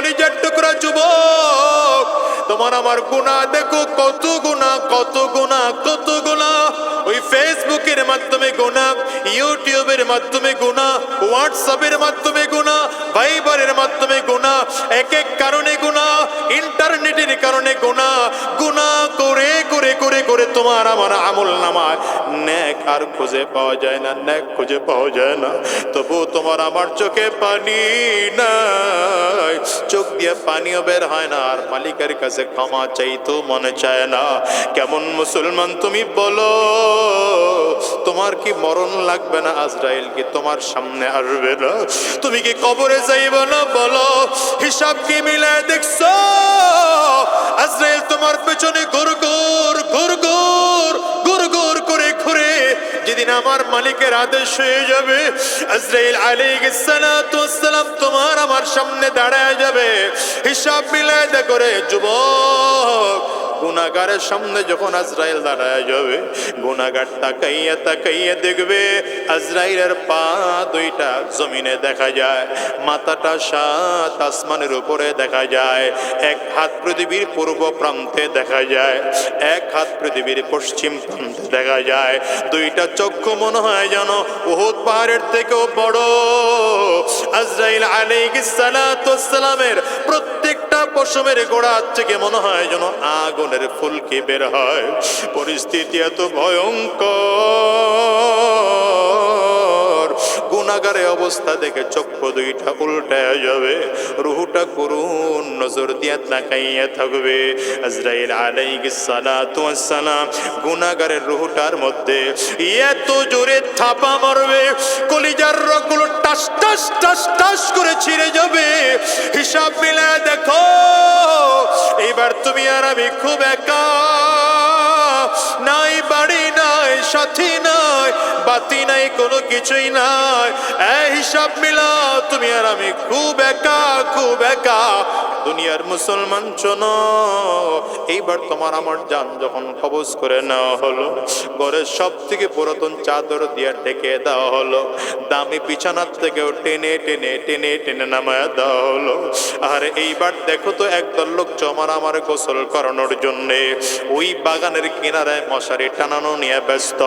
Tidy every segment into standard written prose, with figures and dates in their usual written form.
কলিজার টুকরা যুবক, তোমার আমার গুনাহ দেখো, কত গুনাহ, কত গুনাহ, কত গুনাহ। ওই ফেসবুকের মাধ্যমে গুনাহ, ইউটিউবের মাধ্যমে গুনাহ, হোয়াটসঅ্যাপের মাধ্যমে গুনাহ, ভাইবারের মাধ্যমে গুনাহ, এক এক কারণে গুনাহ, ইন্টারনেটের কারণে গুনাহ। গুনাহ করে করে করে করে তোমার আমার আমল নামায় নেক আর খুঁজে পাওয়া যায় না, নেক খুঁজে পাওয়া যায় না। তবু তোমার আমার চোখে পানি নাই, চোখ দিয়ে পানিও বের হয় না, আর মালিকের কাছে ক্ষমা চাইতো মনে চায় না। কেমন মুসলমান তুমি বলো? তোমার কি মরণ লাগবে না? আজরাইল কি তোমার সামনে আসবে না? তুমি কি কবরে যাইবে না? বলো, হিসাব কি মিলায় দেখছো? আজরাইল তোমার পেছনে গুরগুর গুরগুর গুরগুর করে ঘুরে যেদিন আমার মালিকের আদেশ হয়ে যাবে, আজরাইল আলাইহিস সালাতু ওয়াস সালাম তোমার আমার সামনে দাঁড়ায় যাবে। হিসাব মিলায় দেখো রে যুবক, গুনাহগারের সামনে যখন আজরাইল দাঁড়ায় যাবে, গুনাহগার তাকাইয়া তাকাইয়া দেখবে আজরাইলের পা দুইটা জমিনে দেখা যায়, মাথাটা সাত আসমানের উপরে দেখা যায়, এক হাত পৃথিবীর পূর্ব প্রান্তে দেখা যায়, এক হাত পৃথিবীর পশ্চিম প্রান্তে দেখা যায়। দুইটা চক্ষু মনে হয় যেন উহুদ পাহাড়ের থেকেও বড়। আজরাইল আলাইহিস সালাতু ওয়াস সালামের প্রত্যেকটা পশমের গোড়া থেকে মনে হয় যেন আগুনের ফুলকি বের হয়। পরিস্থিতি এত ভয়ঙ্কর, গুনাহগারের অবস্থা দেখে চক্ষু দুইটা উল্টায় যাবে, রুহটা করুণ নজর দিয়ে তাকাইয়া থাকবে। আজরাইল আলাইহিস সালাতু ওয়াস সালাম গুনাহগারের রুহটার মধ্যে এত জোরে থাপা মারবে, কলিজার রগগুলো টাস টাস টাস টাস করে ছিঁড়ে যাবে। হিসাব মিলায় দেখো, এবার তুমি আর আমি খুব একা, নাই বাড়ি নাই সাথী নাই বাতি নাই কোনো কিছুই নাই। এই হিসাব মিলা, তুমি আর আমি খুব একা, খুব একা। দুনিয়ার মুসলমান শোনো, এইবার তোমার আমার জান যখন কবজ করে নেওয়া হলো, ঘরের সব থেকে পুরাতন চাদর দিয়ে ঢেকে দেওয়া হলো, দামি বিছানার থেকেও টেনে টেনে টেনে টেনে নামায় দেওয়া হলো। আর এইবার দেখো তো একদল লোক জমার আমার গোসল করানোর জন্যে ওই বাগানের কিনারায় মশারি টানানো নিয়ে ব্যস্ত।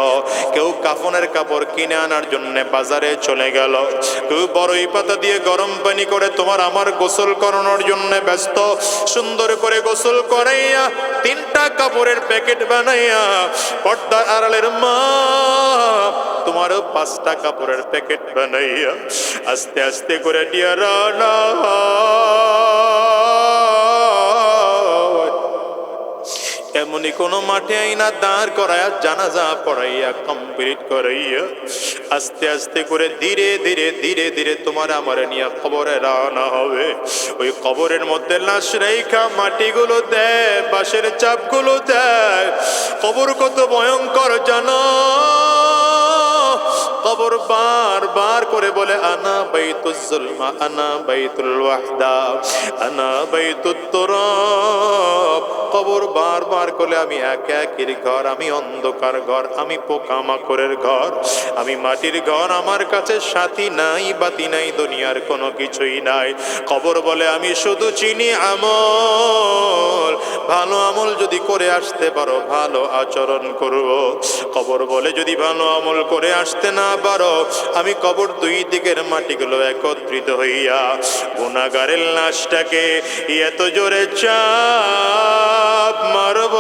কেউ কাফনের কাপড় কিনে আনার জন্য বাজারে চলে গেল, কেউ বড়ই পাতা দিয়ে গরম পানি করে তোমার আমার গোসল করানোর জন্য ব্যস্ত। সুন্দর করে গোসল করাইয়া তিনটা কাপড়ের প্যাকেট বানাইয়া পর্দার আড়ালের মা তোমারও পাঁচটা কাপড়ের প্যাকেট বানাইয়া আস্তে আস্তে করে দিয়া রানা এমনি কোনো মাঠে আইনা দাঁড় করাইয়া জানাজা পড়াইয়া কমপ্লিট করাইয়া আস্তে আস্তে করে ধীরে ধীরে ধীরে ধীরে তোমার আমার নিয়ে কবরে রানা হবে। ওই কবরের মধ্যে লাশ রেখা মাটিগুলো দেয়, বাঁশের চাপগুলো দেয়। কবর কত ভয়ঙ্কর জানো? কবর বার বার করে বলে আনা বাইতুজ জুলমা, আনা বাইতুল ওয়াহদা, আনা বাইতুত তুরাব। কবর বার বার করে আমি একের ঘর, আমি অন্ধকার ঘর, আমি পোকামাকড়ের ঘর, আমি মাটির ঘর, আমার কাছে সাথী নাই বাতি নাই, দুনিয়ার কোনো কিছুই নাই। কবর বলে আমি শুধু চিনি আমল, ভালো আমল যদি করে আসতে পারো ভালো আচরণ করব। কবর বলে যদি ভালো আমল করে আসতে না পারো, আমি কবর দুই দিকের মাটিগুলো একত্রিত হইয়া গুনাহগারের লাশটাকে এত জোরে চাপ মারব,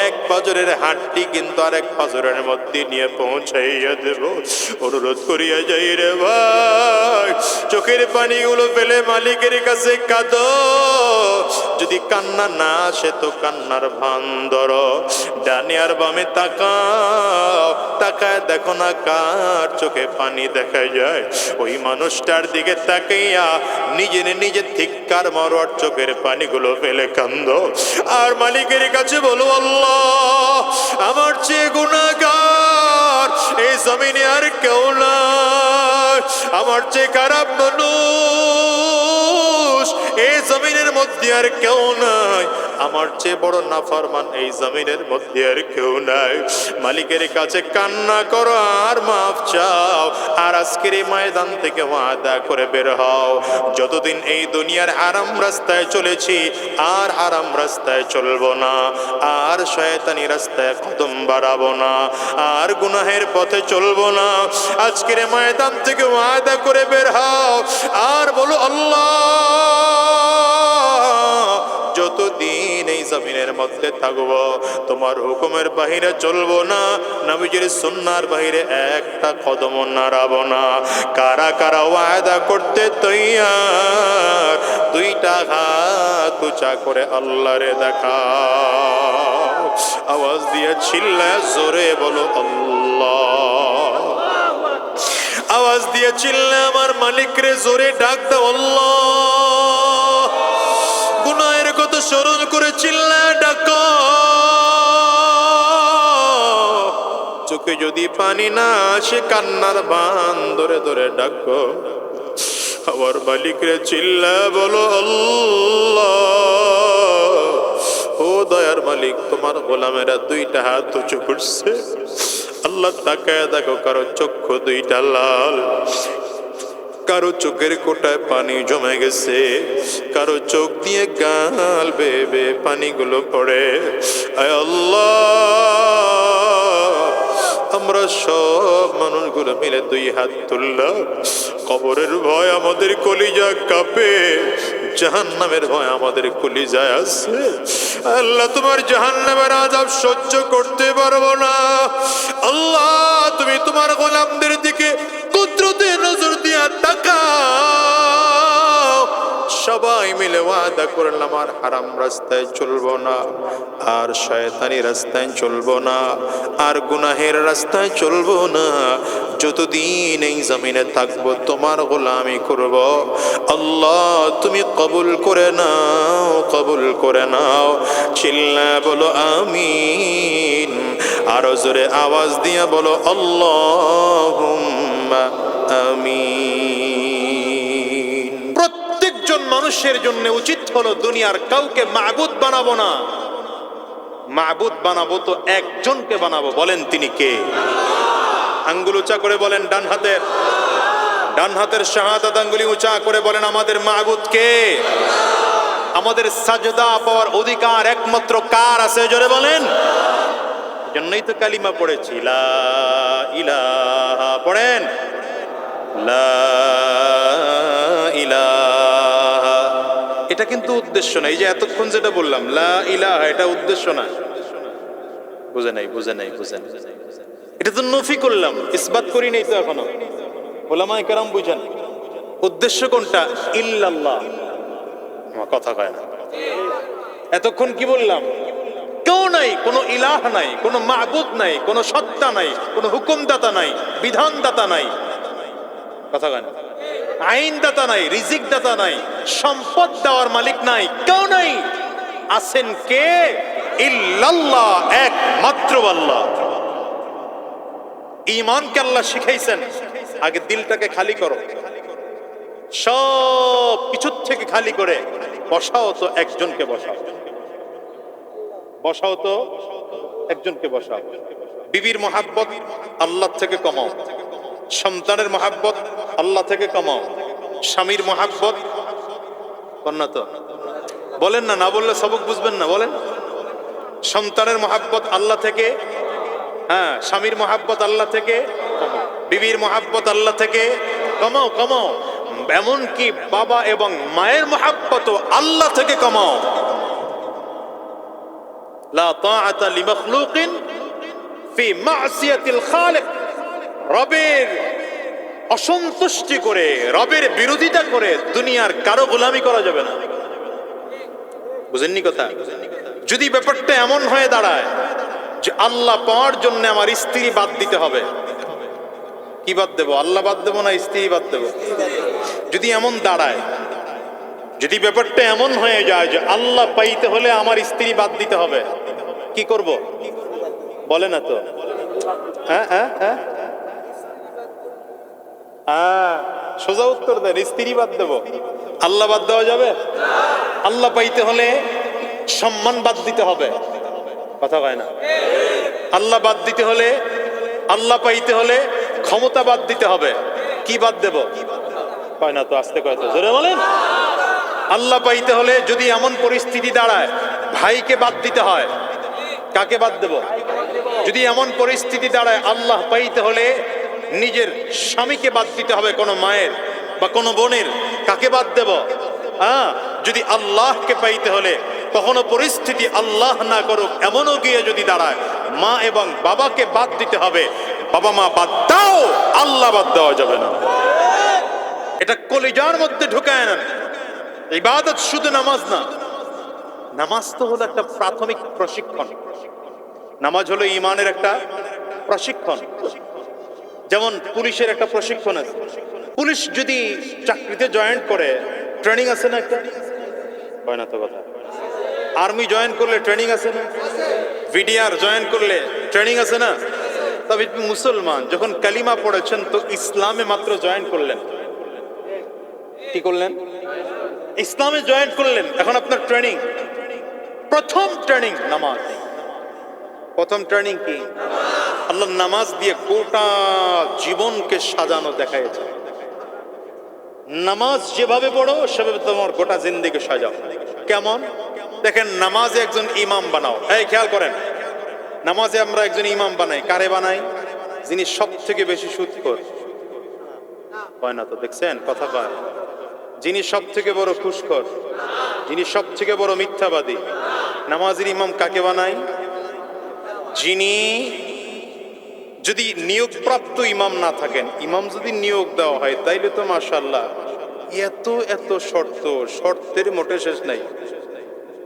এক পাজরের হাড্ডি কিন্তু আরেক পাজরের মধ্যে নিয়ে পৌঁছাইয়া দেব। অনুরোধ করিয়া যাই রে ভাই, চোখের পানিগুলো ফেলে মালিকের কাছে কাঁদো। যদি কান্না না আসে তো কান্নার ভান ধরো, ডানে আর বামে তাকাও, তাকায় দেখো না কার চোখে পানি দেখা যায়। ওই মানুষটার দিকে তাকাইয়া নিজের নিজের ধিক্কার মারো আর চোখের পানিগুলো ফেলে কান্দো। আর মালিকের কাছে বলো, আল্লাহ আমার চেয়ে গুনাহগার এই জমিনে আর কেউ নাই, আমার চেয়ে খারাপ মানুষ এই জমিনের মধ্যে আর কেউ নাই। আমার চেয়ে বড় নাফরমান এই জমিনের মধ্যে আর কেউ নাই। মালিকের কাছে কান্না করো আর মাফ চাও, আর আজকের এই ময়দান থেকে ওয়াদা করে বের হও, যতদিন এই দুনিয়ার হারাম রাস্তায় চলেছি আর হারাম রাস্তায় চলবো না, আর শয়তানি রাস্তায় কদম বাড়াবো না, আর গুনাহের পথে চলবো না। আজকের এই ময়দান থেকে ওয়াদা করে বের হও আর বলো, আল্লাহ যতদিন এই জমিনের মধ্যে থাকবো তোমার হুকুমের বাহিরে চলবো না, নবীজির সুন্নাহর বাহিরে একটা কদম নাড়াবো না। কারা কারা ওয়াদা করতে তৈয়ার? দুইটা হাত উঁচা করে আল্লাহরে দেখাও, আওয়াজ দিয়ে চিল্লায় জোরে বলো আল্লাহ। আওয়াজ দিয়ে চিল্লায় আমার মালিক রে জোরে ডাক দাও আল্লাহ। গুনাহের কথা স্মরণ করে চিল্লায় ডাকো। চোখে যদি পানি না আসে কান্নার বান ধরে ধরে ডাকো। আমার মালিক রে চিল্লায় বলো আল্লাহ। ও দয়ার মালিক, তোমার গোলামেরা দুইটা হাত উঁচু করছে, আল্লাহ তাকায় দেখো, কারো চক্ষু দুইটা লাল, কারো চোখের কোটায় পানি জমে গেছে, কারো চোখ দিয়ে গাল বেয়ে বেয়ে পানিগুলো পড়ে। আয় আল্লাহ, আমরা সব মানুষগুলো মিলে দুই হাত তুললাম। কবরের ভয় আমাদের কলিজা কাঁপে, জাহান্নামের ভয় আমাদের কলিজায় আছে। আল্লাহ, তোমার জাহান্নামের আযাব সহ্য করতে পারবো না। আল্লাহ, তুমি তোমার গোলামদের দিকে কুদরতে নজর দিয়া তাকাও। সবাই মিলে ওয়াদা করলাম আর হারাম রাস্তায় চলবো না, আর শয়তানি রাস্তায় চলবো না, আর গুনাহের রাস্তায় চলবো না। যতদিন এই জমিনে থাকবো তোমার গোলামি করব। আল্লাহ, তুমি কবুল করে নাও, কবুল করে নাও। চিল্লায় বলো আমিন। আরো জোরে আওয়াজ দিয়ে বলো আল্লাহুম্মা আমিন। প্রত্যেকজন মানুষের জন্য উচিত হলো দুনিয়ার কাউকে মাবুদ বানাবো না। মাবুদ বানাবো তো একজনকে বানাবো। বলেন তিনি কে? আঙ্গুল উঁচা করে বলেন ডান হাতের শাহাদাত আঙ্গুলি উঁচা করে বলেন আমাদের মাবুদ কে? আমাদের সাজদা পাওয়ার অধিকার একমাত্র কার আছে? জোরে বলেন। জন্যই তো কালিমা পড়েছি, লা ইলাহা। পড়েন, লা ইলাহা। এটা কিন্তু উদ্দেশ্য না। এই যে এতক্ষণ যেটা বললাম লা ইলাহা, এটা উদ্দেশ্য না। বুঝে নাই। এটা তো নফি করলাম, ইসবাত করি নাই তো এখনো। ওলামায়ে কেরাম বুঝেন উদ্দেশ্য কোনটা? ইল্লাল্লাহ। আমার কথা কয় না। এতক্ষণ কি বললাম? কেউ নাই, কোনো ইলাহ নাই, কোনো মাবুদ নাই, কোনো সত্তা নাই, কোনো হুকুমদাতা নাই, বিধানদাতা নাই। কথা কয় না। আইনদাতা নাই, রিজিক দাতা নাই, সম্পদ দেওয়ার মালিক নাই, কেউ নাই। আছেন কে? ইল্লাল্লাহ, একমাত্র আল্লাহ। ঈমানকে আল্লাহ শিখাইছেন, আগে দিলটাকে খালি করো, সব কিছুর থেকে খালি করে বসাও তো একজনকে বসাও। বিবির মহাব্বত আল্লাহ থেকে কমাও, সন্তানের মহাব্বত আল্লাহ থেকে কমাও, স্বামীর মহাব্বত কন্যা তো বলেন না, না বললে সবক বুঝবেন না। বলেন, সন্তানের মহাব্বত আল্লাহ থেকে, হ্যাঁ, স্বামীর মহাব্বত আল্লাহ থেকে, বিবির মহাব্বত আল্লাহ থেকে কমাও। এমনকি বাবা এবং মায়ের মহাব্বত আল্লাহ থেকে কমাও। লা তাআতা লিমাখলুকিন ফি মাসিয়াতিল খালিক। রবের অসন্তুষ্টি করে, রবের বিরোধিতা করে দুনিয়ার কারো গোলামি করা যাবে না। বুঝেননি কথা? যদি ব্যাপারটা এমন হয়ে দাঁড়ায় যে আল্লাহ পাওয়ার জন্য আমার স্ত্রী বাদ দিতে হবে, কি বাদ দেব? আল্লাহ বাদ দেব না স্ত্রী বাদ দেব? যদি এমন দাঁড়ায়, যদি ব্যাপারটা এমন হয়ে যায় যে আল্লাহ পাইতে হলে আমার স্ত্রী বাদ দিতে হবে, কি করব? বলে না তো? সোজা উত্তর দেন, স্ত্রী বাদ দেব। আল্লাহ বাদ দেওয়া যাবে? আল্লাহ পাইতে হলে সম্মান বাদ দিতে হবে, কথা কয় না? আল্লাহ বাদ দিতে হলে, আল্লাহ পাইতে হলে ক্ষমতা বাদ দিতে হবে। কি বাদ দেব? কয় না তো, আস্তে কয় তো, জোরে বলেন। আল্লাহ পাইতে হলে যদি এমন পরিস্থিতি দাঁড়ায় ভাইকে বাদ দিতে হয়, কাকে বাদ দেব? যদি এমন পরিস্থিতি দাঁড়ায় আল্লাহ পাইতে হলে নিজের স্বামীকে বাদ দিতে হবে, কোনো মায়ের বা কোনো বোনের, কাকে বাদ দেব? যদি আল্লাহকে পাইতে হলে কখনো পরিস্থিতি আল্লাহ না করুক এমনও গিয়ে যদি দাঁড়ায় মা এবং বাবাকে বাদ দিতে হবে, বাবা মা বাদ দাও, আল্লাহ বাদ দেওয়া যাবে না। এটা কলিজার মধ্যে ঢুকায় না। ইবাদত শুধু নামাজ না, নামাজ তো হলো একটা প্রাথমিক প্রশিক্ষণ। নামাজ হলো ঈমানের একটা প্রশিক্ষণ। যেমন পুলিশের একটা প্রশিক্ষণ আছে। পুলিশ যদি চাকরিতে জয়েন করে ট্রেনিং আছে না একটা, হয় না তো কথা? আর্মি জয়েন করলে ট্রেনিং আছে না? ভিডিআর জয়েন করলে ট্রেনিং আছে না? তবে মুসলমান যখন কালিমা পড়েছেন তো ইসলামে মাত্র জয়েন করলেন, কি করলেন? ইসলামে জয়েন করলেন, এখন আপনার ট্রেনিং, প্রথম ট্রেনিং নামাজ। প্রথম ট্রেনিং কি? আল্লাহ নামাজ দিয়ে গোটা জীবনকে সাজানো দেখাইছে। নামাজ যেভাবে পড়ো সেভাবে তোমার গোটা জিন্দেগি সাজাও। কেমন? দেখেন, নামাজে একজন ইমাম বানাও। এই খেয়াল করেন, নামাজে আমরা একজন ইমাম বানাই। কারে বানাই? যিনি সব থেকে বেশি সুদখোর, হয় না তো? দেখছেন কথা কয়? যিনি সব থেকে বড় ঘুষখোর, যিনি সব থেকে বড় মিথ্যাবাদী। নামাজের ইমাম কাকে বানাই? যিনি যদি নিয়োগপ্রাপ্ত ইমাম না থাকেন, ইমাম যদি নিয়োগ দেওয়া হয় তাইলে তো মাশাআল্লাহ এত এত শর্তের মোটে শেষ নাই।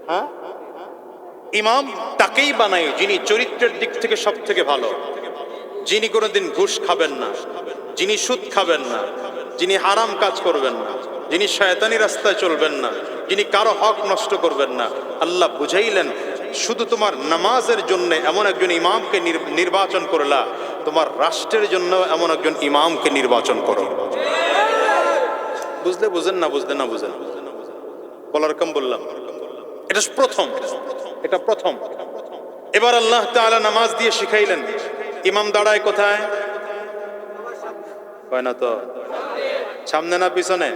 হ্যাঁ, ইমাম তাকেই বানাই যিনি চরিত্রের দিক থেকে সব থেকে ভালো, যিনি কোনোদিন ঘুষ খাবেন না, যিনি সুদ খাবেন না, যিনি হারাম কাজ করবেন না, যিনি শয়তানি রাস্তায় চলবেন না, যিনি কারো হক নষ্ট করবেন না। আল্লাহ বুঝাইলেন, শুধু তোমার নামাজের জন্য এমন একজন ইমামকে নির্বাচন করলা, তোমার রাষ্ট্রের জন্য এমন একজন ইমামকে নির্বাচন করো। বুঝলে বুঝেন, না বুঝলে না বুঝেন, বলার কম বললাম। এটা প্রথম, এটা প্রথম। এবার আল্লাহ তাআলা নামাজ দিয়ে শিখাইলেন ইমাম দাঁড়ায় কোথায়? কয় না তো, সামনে না পিছনে?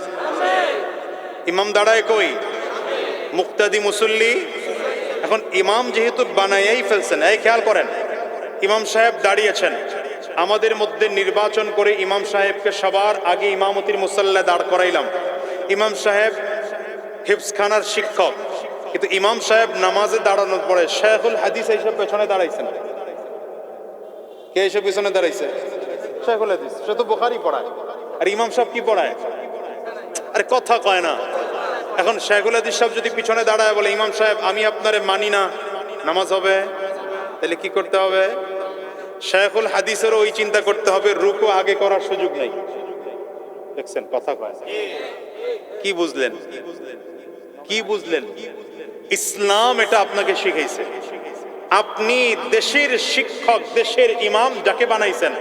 ইমাম দাঁড়ায় কই? মুক্তাদি মুসল্লি। এখন ইমাম যেহেতু বানাইয়াই ফেলছেন, এই খেয়াল করেন, ইমাম সাহেব দাঁড়িয়েছেন, আমাদের মধ্যে নির্বাচন করে ইমাম সাহেবকে সবার আগে ইমামতির মুসাল্লায় দাঁড় করাইলাম। ইমাম সাহেব হিফজখানার শিক্ষক, কিন্তু ইমাম সাহেব নামাজে দাঁড়ানোর পরে শাইখুল হাদিস এইসব পেছনে দাঁড়াইছেন। কে এইসব পিছনে দাঁড়াইছে? শাইখুল হাদিস। সে তো বুখারী পড়ায়, আর ইমাম সাহেব কি পড়ায়? আরে কথা কয় না। এখন শাইখুল হাদিস সাহেব যদি পিছনে দাঁড়ায় বলে, ইমাম সাহেব আমি আপনারে মানি না, নামাজ হবে? তাহলে কি করতে হবে? শাইখুল হাদিসেরও ওই চিন্তা করতে হবে, রুকু আগে করার সুযোগ নেই। দেখছেন কথা কয়? কি বুঝলেন? কি বুঝলেন? ইসলাম এটা আপনাকে শিখাইছে। আপনি দেশের শিক্ষক, দেশের ইমাম যাকে বানাইছেন,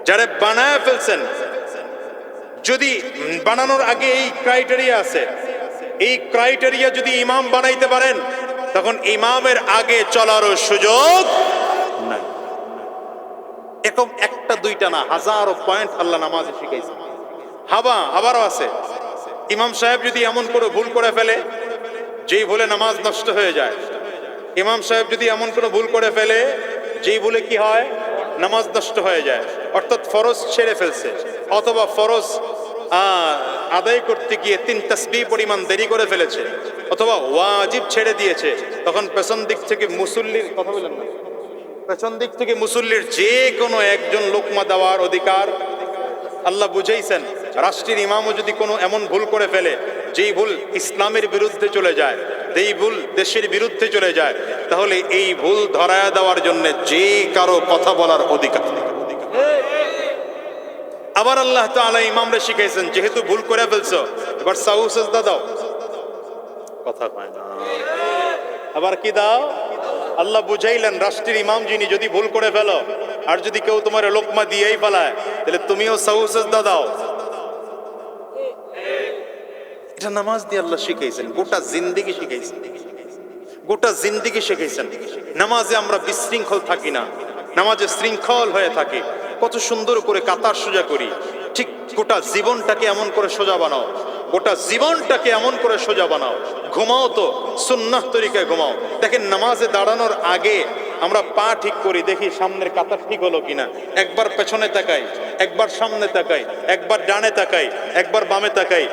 যারা বানায় ফেলছেন, যদি বানানোর আগে এই ক্রাইটেরিয়া আছে, এই ক্রাইটেরিয়া যদি ইমাম বানাইতে পারেন, তখন ইমামের আগে চলারও সুযোগ নাই। এরকম একটা দুইটা না, হাজারো পয়েন্ট আল্লাহ নামাজে শিখাইছে। আবারও আছে, ইমাম সাহেব যদি এমন করে ভুল করে ফেলে যেই ভুলে নামাজ নষ্ট হয়ে যায়, ইমাম সাহেব যদি এমন কোনো ভুল করে ফেলে যেই ভুলে কি হয়? নামাজ নষ্ট হয়ে যায়। অর্থাৎ ফরজ ছেড়ে ফেলছে, অথবা ফরজ আদায় করতে গিয়ে 3 তাসবিহ পরিমাণ দেরি করে ফেলেছে, অথবা ওয়াজিব ছেড়ে দিয়েছে, তখন পেছন দিক থেকে মুসল্লির, কথা বলেন না, পেছন দিক থেকে মুসল্লির যে কোনো একজন লোকমা দেওয়ার অধিকার আল্লাহ বুঝাইছেন। রাষ্ট্রের ইমামও যদি কোনো এমন ভুল করে ফেলে যেই ভুল ইসলামের বিরুদ্ধে চলে যায়, যেই ভুল দেশের বিরুদ্ধে চলে যায়, তাহলে এই ভুল ধরায় দেওয়ার জন্য যে কারো কথা বলার অধিকার। আবার আল্লাহ তাআলা ইমামরে শিখাইছেন, যেহেতু ভুল করে ফেলছো, এবার সাহু সাজদা দাও। কথা কয় না। আবার কি দাও? আল্লাহ বুঝাইলেন, রাষ্ট্রের ইমাম যিনি, যদি ভুল করে ফেলো আর যদি কেউ তোমার লোকমা দিয়েই ফেলায়, তাহলে তুমিও সাহু সাজদা দাও। এটা নামাজ দিয়ে আল্লাহ শিখাইছেন, গোটা জিন্দেগি শিখাইছেন। গোটা জিন্দেগি শিখেছেন। নামাজে আমরা বিশৃঙ্খল থাকি না, নামাজে শৃঙ্খল হয়ে থাকি, কত সুন্দর করে কাতার সোজা করি। ঠিক গোটা জীবনটাকে এমন করে সোজা বানাও, গোটা জীবনটাকে এমন করে সোজা বানাও। ঘুমাও তো সুন্নাহ তরিকায় ঘুমাও। দেখেন নামাজে দাঁড়ানোর আগে আমরা পা ঠিক করি, দেখি সামনের কাতার ঠিক হলো কিনা, একবার পেছনে তাকাই, একবার সামনে তাকাই, একবার ডানে তাকাই, একবার বামে তাকাই,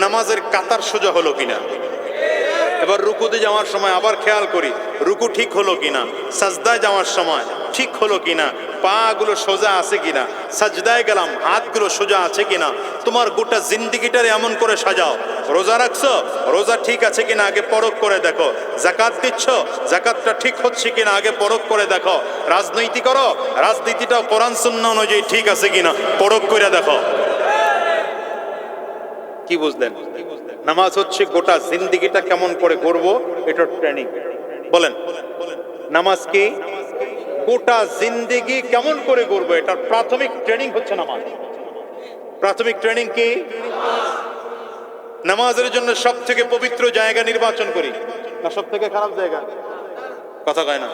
নামাজের কাতার সোজা হলো কিনা। এবার রুকুতে যাওয়ার সময় আবার খেয়াল করি রুকু ঠিক হলো কিনা, সাজদায় যাওয়ার সময় ঠিক হলো কিনা, পা গুলো সোজা আছে কিনা, সাজদায় গেলাম হাতগুলো সোজা আছে কিনা। তোমার গোটা জিন্দিগিটারে এমন করে সাজাও। রোজা রাখছো, রোজা ঠিক আছে কিনা আগে পরখ করে দেখো। যাকাত দিচ্ছ, যাকাতটা ঠিক হচ্ছে কিনা আগে পরখ করে দেখো। রাজনীতি করো, রাজনীতিটা কোরআন সুন্নাহ অনুযায়ী ঠিক আছে কিনা পরখ করে দেখো। কি বুঝলেন? নামাজ হচ্ছে গোটা জিন্দেগিটা কেমন করে করব এটার ট্রেনিং। বলেন নামাজ কি? গোটা জিন্দেগি কেমন করে করব এটার প্রাথমিক ট্রেনিং হচ্ছে নামাজ। প্রাথমিক ট্রেনিং কি? নামাজের জন্য সব থেকে পবিত্র জায়গা নির্বাচন করি না সব থেকে খারাপ জায়গা? কথা কয় না।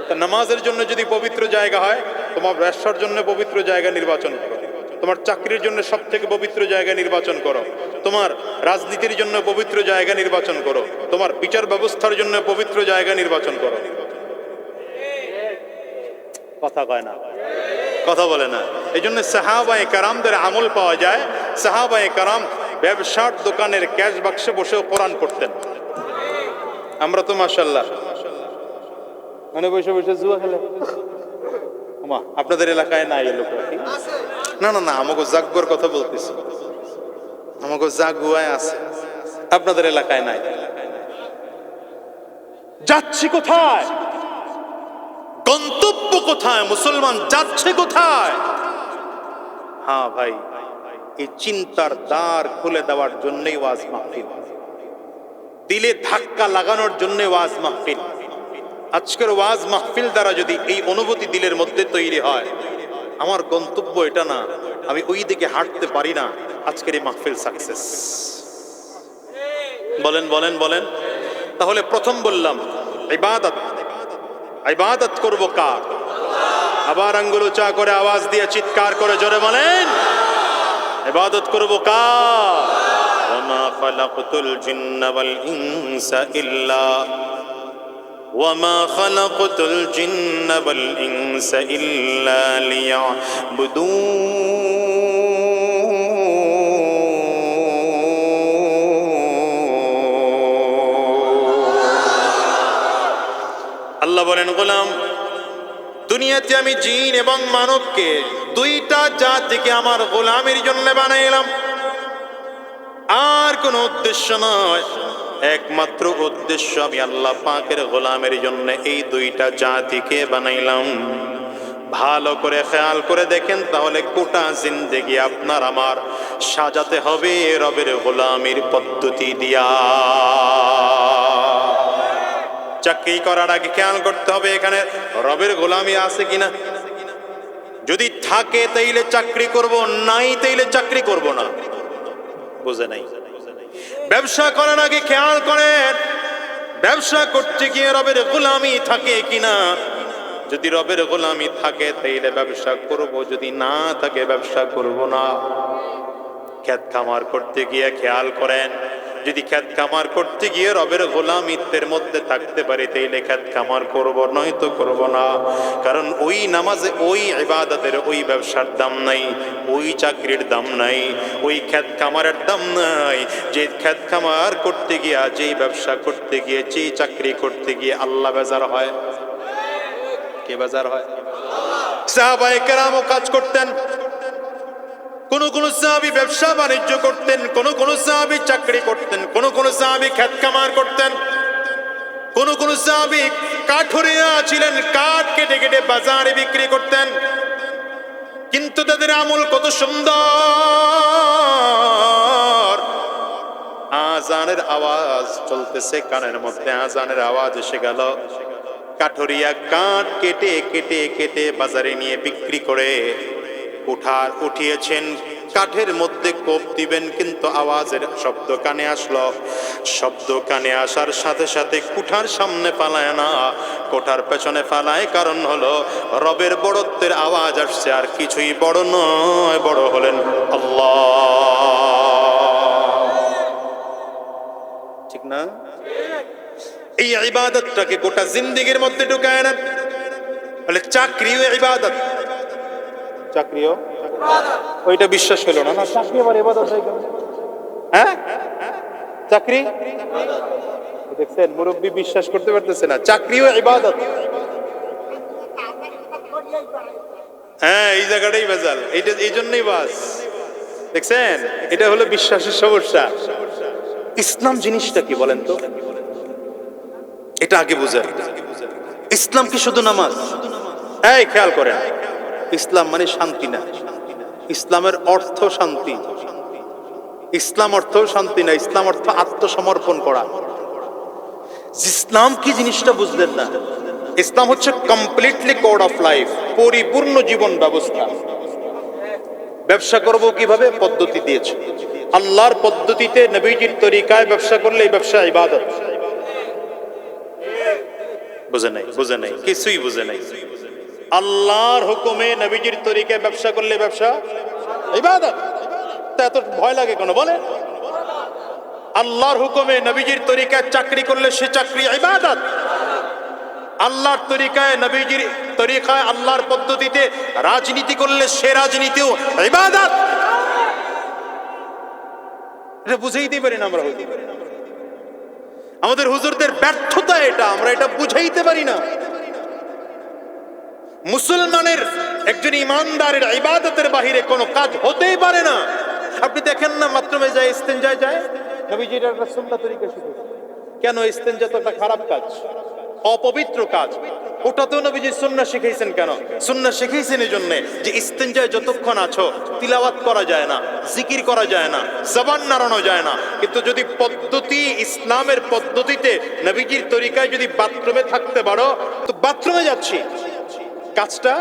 তা নামাজের জন্য যদি পবিত্র জায়গা হয়, তোমার ব্যবসার জন্য পবিত্র জায়গা নির্বাচন করো, তোমার চাকরির জন্য সব থেকে পবিত্র জায়গা নির্বাচন করো, তোমার রাজনীতির জন্য পবিত্র জায়গা নির্বাচন করো, তোমার বিচার ব্যবস্থার জন্য পবিত্র জায়গা নির্বাচন করো। কথা কয় না, কথা বলে না। এই জন্য সাহাবায়ে কেরামদের আমল পাওয়া যায়। সাহাবায়ে কেরাম ব্যবসার দোকানের ক্যাশ বাক্সে বসেও কোরআন পড়তেন। আমরা তো মাশাআল্লাহ মানে বসে বসে জুয়া খেলে। আপনাদের এলাকায় নাই এলো না? না না, আমাকে জাগুয়ার কথা বলতেছি, আমাকে জাগুয়ায় আছে, আপনাদের এলাকায় নাই। যাচ্ছি কোথায়? গন্তব্য কোথায়? মুসলমান যাচ্ছে কোথায়? হ্যাঁ ভাই, এই চিন্তার দ্বার খুলে দেওয়ার জন্যই ওয়াজ মাহফিল, দিলে ধাক্কা লাগানোর জন্য ওয়াজ মাহফিল। আজকের ওয়াজ মাহফিল দ্বারা যদি এই অনুভূতি দিলের মধ্যে তৈরি হয়, আমার গন্তব্য এটা না, আমি ওই দিকে হাঁটতে পারি না, আজকের এই মাহফিল সাকসেস। বলেন বলেন বলেন। তাহলে প্রথম বললাম ইবাদত। ইবাদত করব কার? আবার আঙ্গুল উঁচা করে আওয়াজ দিয়ে চিৎকার করে জোরে বলেন, ইবাদত করব কার? ওয়ামা খালাকতুল জিন্না ওয়াল ইনসা ইল্লা وما خلقت الجن والإنس إلا ليعبدون। আল্লাহ বলেন, গোলাম দুনিয়াতে আমি জিন এবং মানবকে দুইটা জাতিকে আমার গোলামের জন্য বানাইলাম, আর কোনো উদ্দেশ্য নয়। একমাত্র উদ্দেশ্য আমি আল্লাহ পাকের গোলামের জন্য এই দুইটা জাতিকে বানাইলাম। ভালো করে খেয়াল করে দেখেন, তাহলে গোটা জিন্দেগি আপনার আমার সাজাতে হবে রবের গোলামের পদ্ধতি দিয়া। চাকরি করার আগে খেয়াল করতে হবে এখানে রবের গোলামি আছে কিনা। যদি থাকে তাইলে চাকরি করব, নাই তাইলে চাকরি করব না। বুঝে নাই? ব্যবসা করার আগে খেয়াল করেন ব্যবসা করতে গিয়ে রবের গোলামি থাকে কিনা। যদি রবের গোলামি থাকে তাইলে ব্যবসা করব, যদি না থাকে ব্যবসা করব না। ক্ষেত খামার করতে গিয়ে খেয়াল করেন, যদি ক্ষেত খামার করতে গিয়ে রবের গোলামিত্বের মধ্যে থাকতে পারি তাইলে ক্ষেত খামার করব, নয়তো করব না। কারণ ওই নামাজে, ওই ইবাদতের, ওই ব্যবসার দাম নাই, ওই চাকরির দাম নাই, ওই ক্ষেত খামারের দাম নাই। যে ক্ষেত খামার করতে গিয়ে, যেই ব্যবসা করতে গিয়ে, যেই চাকরি করতে গিয়ে আল্লাহ বেজার হয়। কে বেজার হয়? সাহাবায়ে কেরামও কাজ করতেন। কোন কোন সাহাবী ব্যবসা বাণিজ্য করতেন, কোন কোন সাহাবী চাকরি করতেন, কোন কোন সাহাবী ক্ষেত খামার করতেন, কোন কোন সাহাবী কাঠুরিয়া ছিলেন, কাঠ কেটে কেটে বাজারে বিক্রি করতেন। কিন্তু তাদের আমল কত সুন্দর। আজানের আওয়াজ চলতেছে কানের মধ্যে, আজানের আওয়াজ এসে গেল। কাঠুরিয়া কাঠ কেটে কেটে কেটে বাজারে নিয়ে বিক্রি করে উঠিয়েছেন কাঠের মধ্যে কোপ দিবেন, কিন্তু আওয়াজের শব্দ কানে আসলো, শব্দ কানে আসার সাথে সাথে কুঠার সামনে পালায় না, কোঠার পেছনে পালায়। কারণ হলো রবের বড়ত্বের আওয়াজ আসছে, আর কিছুই বড় নয়, বড় হলেন আল্লাহ। ঠিক না? এই ইবাদতটাকে গোটা জিন্দেগির মধ্যে ঢুকায় না। বলে চাকরিও ইবাদত, চাকরিও ওইটা বিশ্বাস হলো না, না চাকরি আবার ইবাদত হয় কেন? হ্যাঁ, চাকরি দেখছেন, মুরব্বী বিশ্বাস করতে পারতেছে না, চাকরিও ইবাদত। হ্যাঁ, এই জায়গাটাই ভেজাল, এইটা এই জন্যই বাস। দেখছেন, এটা হলো বিশ্বাসের সমস্যা। ইসলাম জিনিসটা কি বলেন তো, এটা আগে বুঝেন। ইসলাম কি শুধু নামাজ? এই খেয়াল করেন, ইসলাম মানে শান্তি না, ইসলামের অর্থ শান্তি। ইসলাম অর্থ শান্তি না, ইসলাম অর্থ আত্মসমর্পণ করা। ইসলাম কি জিনিসটা বুঝলেন না। ইসলাম হচ্ছে কমপ্লিটলি কোড অফ লাইফ, পরিপূর্ণ জীবন ব্যবস্থা। ব্যবসা করব কিভাবে? পদ্ধতি দিয়েছে আল্লাহর পদ্ধতিতে, নবীজির তরিকায় ব্যবসা করলে এই ব্যবসা ইবাদত। বুঝে নাই, বুঝে নাই, কিছুই বুঝে নাই। আল্লাহর হুকুমে নবীজির তরিকায় ব্যবসা করলে ব্যবসা ইবাদত। তা এত ভয় লাগে কেন বলে? আল্লাহর হুকুমে নবীজির তরিকায় চাকরি করলে সে চাকরি ইবাদত। আল্লাহর তরিকায়, নবীজির তরিকায়, আল্লাহর পদ্ধতিতে রাজনীতি করলে সে রাজনীতিও ইবাদত। এটা বুঝাইতে পারি না আমরা। আমাদের হুজুরদের ব্যর্থতা এটা, আমরা এটা বুঝাইতে পারি না। মুসলমানের একজন ইমানদারের ইবাদতের বাহিরে কোনো কাজ হতেই পারে না। আপনি দেখেন না, বাথরুমে যায়, ইস্তেঞ্জায় যায়, নবীজির একটা সুন্নাত তরিকা শিখেছে। কেন? ইস্তেঞ্জা তো একটা খারাপ কাজ, অপবিত্র কাজ। ওটাতেও নবীজি সুন্নাহ শিখাইছেন। কেন সুন্নাহ শিখাইছেন? এই জন্য যে ইস্তেঞ্জায় যতক্ষণ আছো তিলাওয়াত করা যায় না, জিকির করা যায় না, জবান নাড়ানো যায় না। কিন্তু যদি পদ্ধতি, ইসলামের পদ্ধতিতে নবীজির তরিকায় যদি বাথরুমে থাকতে পারো, তো বাথরুমে যাচ্ছি, কাজটা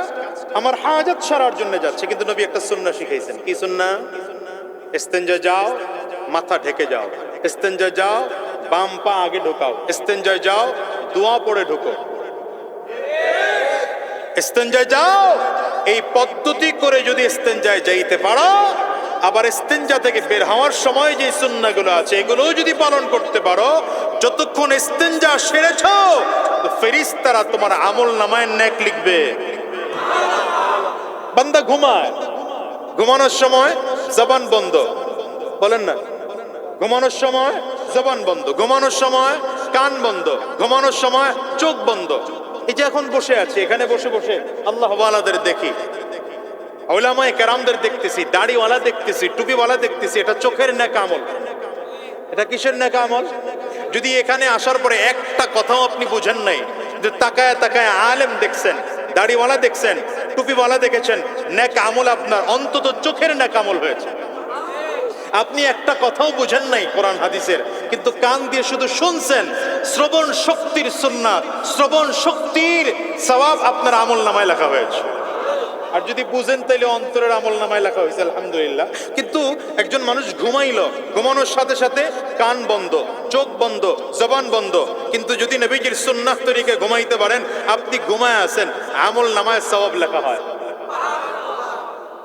আমার হাজাত সারার জন্য যাচ্ছে, কিন্তু নবী একটা সুন্নাহ শিখাইছেন। কি সুন্নাহ? ইস্তেঞ্জা যাও, মাথা ঢেকে যাও। ইস্তেঞ্জা যাও, বাম পা আগে ঢোকাও। ইস্তেঞ্জা যাও, দোয়া পড়ে ঢোকো। ইস্তেঞ্জায় যাও, এই পদ্ধতি করে যদি ইস্তেঞ্জায় যাইতে পারো, আবার ইস্তেঞ্জা থেকে বের হওয়ার সময় যে সুন্নাহগুলো আছে এগুলোও যদি পালন করতে পারো, যতক্ষণ ইস্তেঞ্জা সেরেছো, ফেরেশতারা তোমার আমল নামায় নেক লিখবে। বান্দা ঘুমায়, ঘুমানোর সময় জবান বন্ধ, বলেন না, ঘুমানোর সময় জবান বন্ধ, ঘুমানোর সময় কান বন্ধ, ঘুমানোর সময় চোখ বন্ধ। এই যে এখন বসে আছি, এখানে বসে বসে আল্লাহ ওয়ালাদের দেখি, উলামায়ে কেরামদের দেখতেছি, দাড়িওয়ালা দেখতেছি, টুপিওয়ালা দেখতেছি। এটা চোখের নেক আমল। এটা কিসের নেক আমল? যদি এখানে আসার পরে একটা কথাও আপনি বুঝেন নাই, যে তাকায় তাকায় আলেম দেখছেন, দাড়িওয়ালা দেখছেন, টুপিওয়ালা দেখেছেন, নেক আমল আপনার অন্তত চোখের নেক আমল হয়েছে। আপনি একটা কথাও বুঝেন নাই কোরআন হাদিসের, কিন্তু কান দিয়ে শুধু শুনছেন, শ্রবণ শক্তির সুন্নাত, শ্রবণ শক্তির সওয়াব আপনার আমল নামায় লেখা হয়েছে। আর যদি বুঝেন তাইলে অন্তরের আমল নামায় লেখা হয়েছে, আলহামদুলিল্লাহ। কিন্তু একজন মানুষ ঘুমাইলো, ঘুমানোর সাথে সাথে কান বন্ধ, চোখ বন্ধ, জবান বন্ধ, কিন্তু যদি নবীজির সুন্নাহ তরিকায় ঘুমাইতে পারেন, আপনি ঘুমায় আছেন, আমল নামায় সওয়াব লেখা হয়।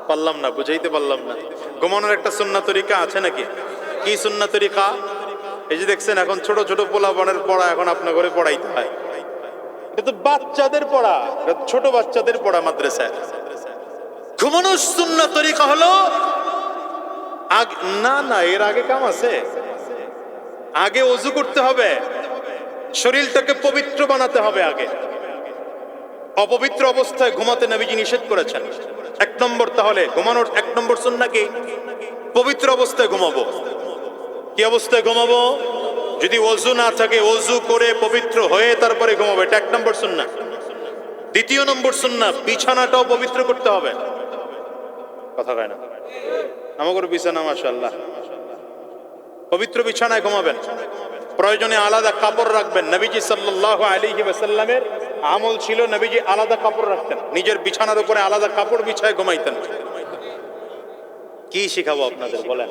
পারলাম না, বুঝাইতে পারলাম না। ঘুমানোর একটা সুন্নাহ তরিকা আছে নাকি? কি সুন্নাহ তরিকা? এই যে দেখছেন এখন ছোট ছোট পোলাপানের পড়া এখন আপনার ঘরে পড়াইতে হয়। এটা তো বাচ্চাদের পড়া, ছোট বাচ্চাদের পড়া মাদ্রাসায়। ঘুমানোর সুন্নাহ তরিকা হলো না না, এর আগে কাম আছে। আগে ওযু করতে হবে, শরীরটাকে পবিত্র বানাতে হবে। আগে অপবিত্র অবস্থায় ঘুমাতে নবীজি নিষেধ করেছেন। এক নম্বর, তাহলে ঘুমানোর এক নম্বর সুন্নাহ কি? পবিত্র অবস্থায় ঘুমাবো। কি অবস্থায় ঘুমাবো? যদি ওযু না থাকে, ওযু করে পবিত্র হয়ে তারপরে ঘুমাবো, এটা এক নম্বর সুন্নাহ। দ্বিতীয় নম্বর সুন্নাহ, বিছানাটাও পবিত্র করতে হবে। কথা কয় না? আমাদের বিছানা মাশাআল্লাহ পবিত্র বিছানায় ঘুমাবেন। প্রয়োজনে আলাদা কাপড় রাখবেন। নবীজি সাল্লাল্লাহু আলাইহি ওয়াসাল্লামের আমল ছিল, নবীজি আলাদা কাপড় রাখতেন, নিজের বিছানার উপরে আলাদা কাপড় বিছায় ঘুমাইতেন। কি শিখাবো আপনাদের বলেন?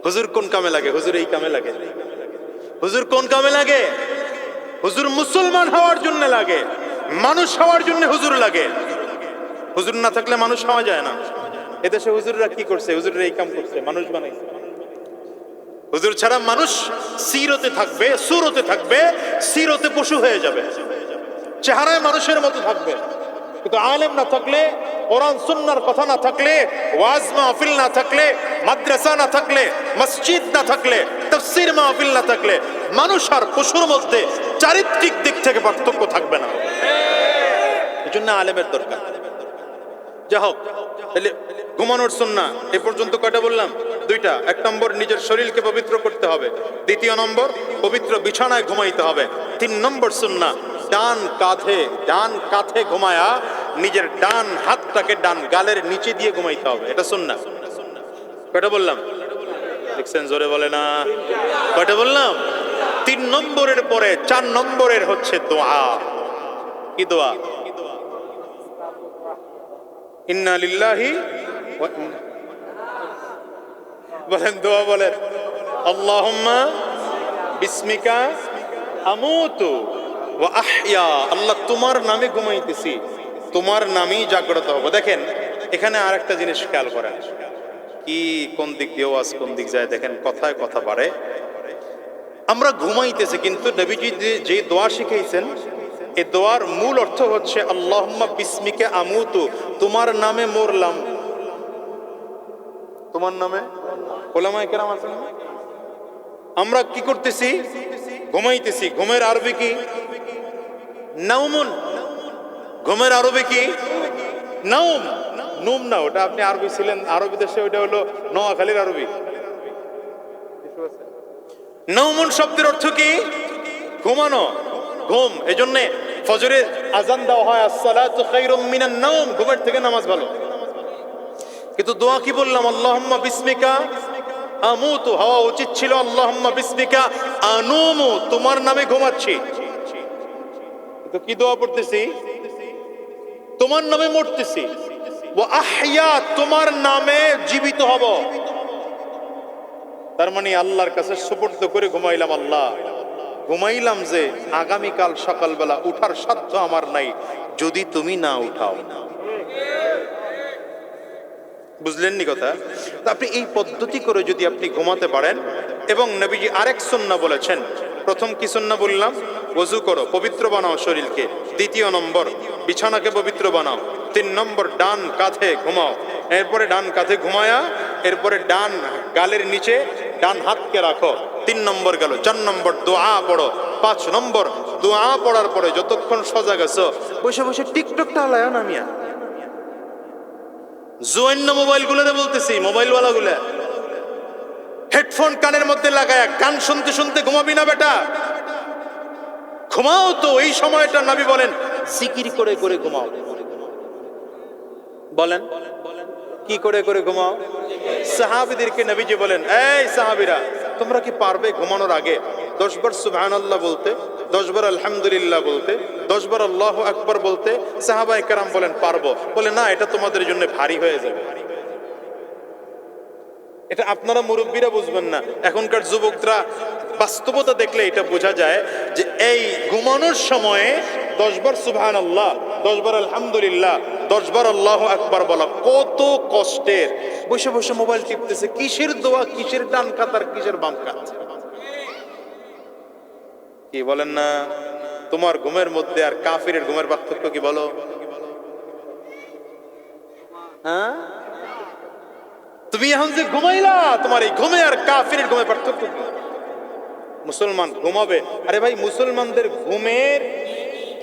হুজুর কোন কামে লাগে? হুজুর এই কামে লাগে। হুজুর কোন কামে লাগে? হুজুর মুসলমান হওয়ার জন্য লাগে, মানুষ হওয়ার জন্য হুজুর লাগে। হুজুর না থাকলে মানুষ হওয়া যায় না। এদেশে হুজুররা কি করছে? হুজুররা এই কাম করছে, মানুষ বানাইছে। হুজুর ছাড়া মানুষ সিরতে থাকবে, সুরতে থাকবে, সিরতে পশু হয়ে যাবে, চেহারায় মানুষের মতো থাকবে। কিন্তু আলেম না থাকলে, কোরআন সুন্নাহর কথা না থাকলে, ওয়াজ মাহফিল না থাকলে, মাদ্রাসা না থাকলে, মসজিদ না থাকলে, তাফসীর মাহফিল না থাকলে, মানুষ আর পশুর মধ্যে চারিত্রিক দিক থেকে পার্থক্য থাকবে না। এজন্য আলেমের দরকার। যা হোক, তাহলে ঘুমানোর সুন্নাহ এ পর্যন্ত কয়টা বললাম? দুইটা। এক নম্বর, নিজের শরীরকে পবিত্র করতে হবে। দ্বিতীয় নম্বর, পবিত্র বিছানায় ঘুমাইতে হবে। তিন নম্বর সুন্নাহ, ডান কাঁধে ঘুমায়া নিজের ডান হাতটাকে ডান গালের নিচে দিয়ে ঘুমাইতে হবে। এটা সুন্নাহ। কয়টা বললাম? দেখছেন, জোরে বলে না। কয়টা বললাম? 3 নম্বরের পরে 4 নম্বরের হচ্ছে দোয়া। কি দোয়া? ইন্না লিল্লাহি ওয়া ইন্না, বলেন দোয়া বলেন। আল্লাহুম্মা বিসমিকা আমুতু ওয়া আহইয়া। আল্লাহ, তোমার নামে ঘুমাইতেছি, তোমার নামেই জাগ্রত হবো। দেখেন এখানে আরেকটা জিনিস খেয়াল করেন, কি কোন দিক দিয়ে ওয়াজ কোন দিক যায় দেখেন, কথায় কথা বাড়ে। আমরা ঘুমাইতেছি, কিন্তু নবীজি যে দোয়া শিখাইছেন, এই দোয়ার মূল অর্থ হচ্ছে আল্লাহুম্মা বিসমিকা আমুতু, তোমার নামে মরলাম। তোমার নামে ওলামায়ে কেরাম আছেন, আমরা কি করতেছি? ঘুমাইতেছি। ঘুমের আরবি কি? নাউমুন। ঘুমের আরবি কি? নাউম। নুম না, ওটা আপনি আরবি ছিলেন, আরবি দেশে ওটা হলো নোয়াখালীর আরবি। নাউমুন শব্দের অর্থ কি? ঘুমানো, ঘুম। এজন্যে ফজরে আজান দেওয়া হয় আসসালাতু খায়রুম মিনান নাওম, ঘুমের থেকে নামাজ ভালো। কিন্তু দোয়া কি বললাম? আল্লাহুম্মা বিসমিকা আমুতু, হওয়া উচিত ছিল আল্লাহুম্মা বিসমিকা আনুমু, তোমার নামে ঘুমাচ্ছি। তো কি দোয়া পড়তেছি? তোমার নামে মরতেছি। ওয়া আহইয়া, তোমার নামে জীবিত হব। তার মানে আল্লাহর কাছে সুপর্দ করে ঘুমাইলাম। আল্লাহ, ঘুমাইলাম যে আগামীকাল সকালবেলা উঠার সাধ্য আমার নাই, যদি তুমি না উঠাও। বুঝলেন নি কথা? আপনি এই পদ্ধতি করে যদি আপনি ঘুমাতে পারেন। এবং নবীজি আরেক সুন্নাহ বলেছেন। প্রথম কি সুন্নাহ বললাম? ওযু করো, পবিত্র বানাও শরীরকে। দ্বিতীয় নম্বর, বিছানাকে পবিত্র বানাও। 3 নম্বর, ডান কাঁধে ঘুমাও। এরপরে ডান কাঁধে ঘুমায়া এরপরে ডান গালের নিচে ডান হাতকে রাখো। 3 নম্বর গেল। 4 নম্বর, দোয়া পড়ো। 5 নম্বর, দোয়া পড়ার পরে যতক্ষণ সজাগ আছো, বসে বসে টিকটকটা আলায়া না মিয়া। জোয়ান্ন মোবাইল গুলোতে বলতেছি, মোবাইল ওয়ালা গুলা হেডফোন কানের মধ্যে লাগায়া গান শুনতে শুনতে ঘুমাবি না বেটা। ঘুমাও তো, এই সময়টা নবী বলেন জিকির করে করে ঘুমাও। বলেন কি করে করে ঘুমাও? সাহাবীদেরকে নবীজি বলেন, এই সাহাবীরা, তোমরা কি পারবে ঘুমানোর আগে 10 বার সুবহানাল্লাহ বলতে, 10 বার আলহামদুলিল্লাহ বলতে, 10 বার আল্লাহু আকবার বলতে? সাহাবায়ে কেরাম বলেন, পারবো। বলে, না, এটা তোমাদের জন্য ভারী হয়ে যাবে। এটা আপনারা মুরব্বীরা বুঝবেন না, এখনকার যুবকরা বাস্তবতা দেখলে এটা বোঝা যায় যে এই ঘুমানোর সময়ে 10 বার সুবহানাল্লাহ, 10 বার আলহামদুলিল্লাহ, 10 বার আল্লাহু আকবার বলা কত কষ্টের। বসে বসে মোবাইল টিপতেছে, কিসের দোয়া, কিসের ডান কাত আর কিসের বাম কাত। কি বলেন না? তোমার ঘুমের মধ্যে আর কাফিরের ঘুমের পার্থক্য কি বলো? হ্যাঁ, তুমি এখন যে ঘুমাইলা, তোমার এই ঘুমে আর কাফিরের ঘুমের পার্থক্য কি? মুসলমান ঘুমাবে, আরে ভাই, মুসলমানদের ঘুমের